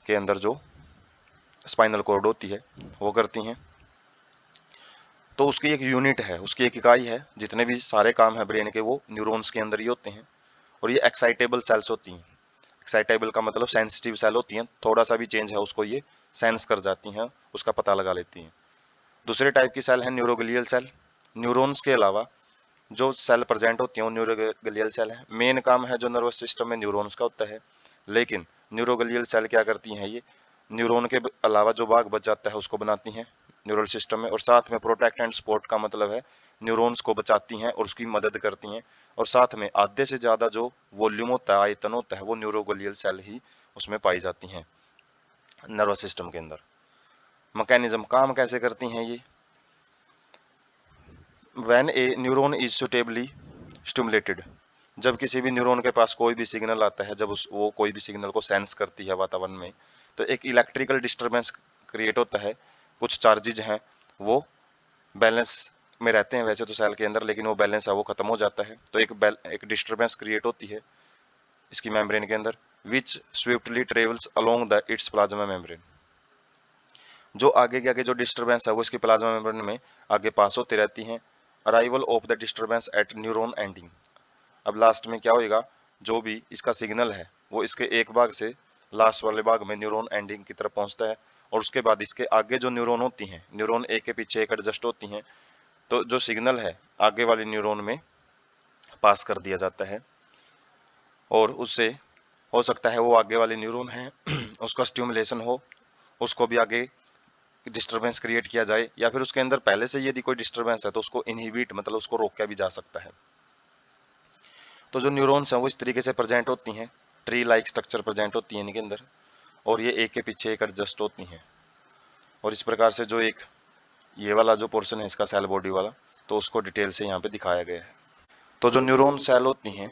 के अंदर जो स्पाइनल कॉर्ड होती है वो करती हैं। तो उसकी एक यूनिट है, उसकी एक इकाई है, जितने भी सारे काम है ब्रेन के वो न्यूरॉन्स के अंदर ही होते हैं। और ये एक्साइटेबल सेल्स होती हैं। एक्साइटेबल का मतलब सेंसिटिव सेल होती हैं, थोड़ा सा भी चेंज है उसको ये सेंस कर जाती हैं, उसका पता लगा लेती हैं। दूसरे टाइप की सेल है न्यूरोग्लियल सेल। न्यूरॉन्स के अलावा जो सेल प्रेजेंट होती हैं वो न्यूरोग्लियल सेल है। मेन काम है जो नर्वस सिस्टम में न्यूरॉन्स का होता है, लेकिन न्यूरोग्लियल सेल क्या करती हैं? ये न्यूरॉन के अलावा जो भाग बच जाता है उसको बनाती हैं न्यूरल सिस्टम में, और साथ में प्रोटेक्ट एंड सपोर्ट का मतलब है न्यूरॉन्स को बचाती हैं और उसकी मदद करती हैं, और साथ में आधे से ज़्यादा जो वॉल्यूम होता है, आयतन होता है, वो न्यूरोग्लियल सेल ही उसमें पाई जाती हैं नर्वस सिस्टम के अंदर। मैकेनिज्म, काम कैसे करती हैं ये? When A neuron is suitably stimulated, जब किसी भी न्यूरॉन के पास कोई भी सिग्नल आता है, जब वो कोई भी सिग्नल को सेंस करती है वातावरण में, तो एक इलेक्ट्रिकल डिस्टरबेंस क्रिएट होता है, कुछ चार्जेज हैं वो बैलेंस में रहते हैं वैसे तो सेल के अंदर, लेकिन वो बैलेंस है वो खत्म हो जाता है, तो एक डिस्टर्बेंस क्रिएट होती है इसकी मेम्ब्रेन के अंदर, which swiftly travels along the its plasma membrane. जो आगे के आगे जो डिस्टर्बेंस है वो इसकी प्लाज्मा मेम्ब्रेन में आगे पास होती रहती हैं। Arrival of the disturbance at neuron ending. अब लास्ट में क्या होएगा, जो भी इसका सिग्नल है वो इसके एक भाग से लास्ट वाले भाग में न्यूरॉन एंडिंग की तरफ पहुंचता है, और उसके बाद इसके आगे जो न्यूरॉन होती हैं, न्यूरॉन एक के पीछे एक एडजस्ट होती हैं, तो जो सिग्नल है आगे वाले न्यूरॉन में पास कर दिया जाता है, और उससे हो सकता है वो आगे वाले न्यूरॉन है उसका स्टिमुलेशन हो, उसको भी आगे डिस्टर्बेंस क्रिएट किया जाए, या फिर उसके अंदर पहले से यदि कोई डिस्टर्बेंस है तो उसको इनहिबिट मतलब उसको रोका भी जा सकता है। तो जो न्यूरॉन्स हैं वो इस तरीके से प्रेजेंट होती हैं, ट्री लाइक स्ट्रक्चर प्रेजेंट होती है इनके अंदर, और ये एक के पीछे एक एडजस्ट होती हैं। और इस प्रकार से जो एक ये वाला जो पोर्शन है इसका सेल बॉडी वाला, तो उसको डिटेल से यहाँ पे दिखाया गया है। तो जो न्यूरॉन सेल होती हैं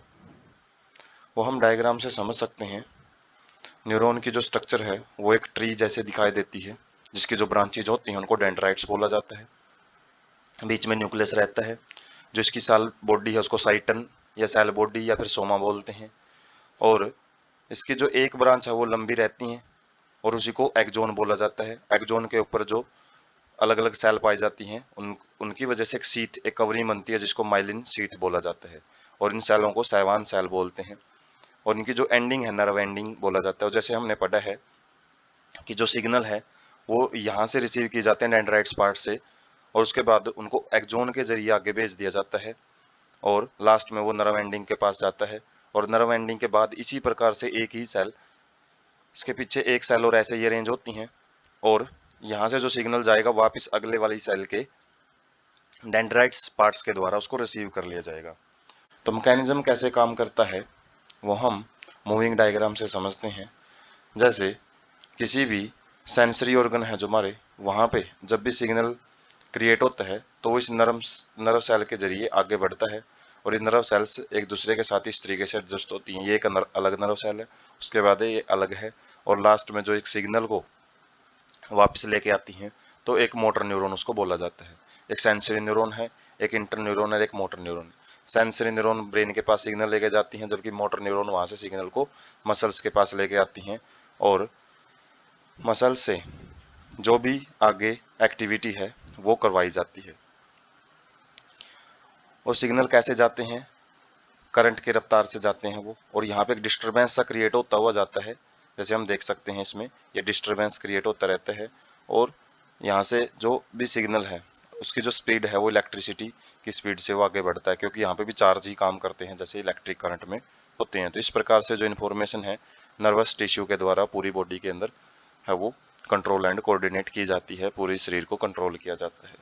वो हम डायग्राम से समझ सकते हैं। न्यूरॉन की जो स्ट्रक्चर है वो एक ट्री जैसे दिखाई देती है, जिसकी जो ब्रांचेज होती हैं उनको डेंड्राइट्स बोला जाता है। बीच में न्यूक्लियस रहता है, जो इसकी सेल बॉडी है उसको साइटन या सेल बॉडी या फिर सोमा बोलते हैं। और इसकी जो एक ब्रांच है वो लंबी रहती हैं, और उसी को एक्सोन बोला जाता है। एक्सोन के ऊपर जो अलग अलग सेल पाई जाती हैं उनकी वजह से एक सीट, एक कवरिंग बनती है जिसको माइलिन सीट बोला जाता है, और इन सेलों को सैवान सेल बोलते हैं। और इनकी जो एंडिंग है नर्व एंडिंग बोला जाता है। और जैसे हमने पढ़ा है कि जो सिग्नल है वो यहाँ से रिसीव किए जाते हैं डेंड्राइट्स पार्ट से, और उसके बाद उनको एक्सोन के जरिए आगे भेज दिया जाता है, और लास्ट में वो नर्व एंडिंग के पास जाता है। और नर्व एंडिंग के बाद इसी प्रकार से एक ही सेल, इसके पीछे एक सेल और ऐसे ही अरेंज होती हैं, और यहाँ से जो सिग्नल जाएगा वापस अगले वाली सेल के डेंड्राइट्स पार्ट्स के द्वारा उसको रिसीव कर लिया जाएगा। तो मैकेनिज्म कैसे काम करता है वो हम मूविंग डायग्राम से समझते हैं। जैसे किसी भी सेंसरी ऑर्गन है जो हमारे, वहाँ पे जब भी सिग्नल क्रिएट होता है तो वो इस नर्व सेल के जरिए आगे बढ़ता है, और ये नर्व सेल्स एक दूसरे के साथ इस तरीके से एडजस्ट होती हैं। ये एक अलग नर्व सेल है, उसके बाद ये अलग है, और लास्ट में जो एक सिग्नल को वापस लेके आती हैं तो एक मोटर न्यूरॉन उसको बोला जाता है। एक सेंसरी न्यूरॉन है, एक इंटर न्यूरॉन है, एक मोटर न्यूरॉन है। सेंसरी न्यूरॉन ब्रेन के पास सिग्नल लेके जाती हैं, जबकि मोटर न्यूरॉन वहाँ से सिग्नल को मसल्स के पास लेके आती हैं, और मसल से जो भी आगे एक्टिविटी है वो करवाई जाती है। और सिग्नल कैसे जाते हैं, करंट के रफ्तार से जाते हैं वो, और यहाँ पे एक डिस्टर्बेंस सा क्रिएट होता हुआ जाता है। जैसे हम देख सकते हैं इसमें ये डिस्टर्बेंस क्रिएट होता रहता है, और यहाँ से जो भी सिग्नल है उसकी जो स्पीड है वो इलेक्ट्रिसिटी की स्पीड से वो आगे बढ़ता है, क्योंकि यहाँ पे भी चार्ज ही काम करते हैं जैसे इलेक्ट्रिक करंट में होते हैं। तो इस प्रकार से जो इन्फॉर्मेशन है नर्वस टिश्यू के द्वारा पूरी बॉडी के अंदर है वो कंट्रोल एंड कोऑर्डिनेट की जाती है, पूरे शरीर को कंट्रोल किया जाता है।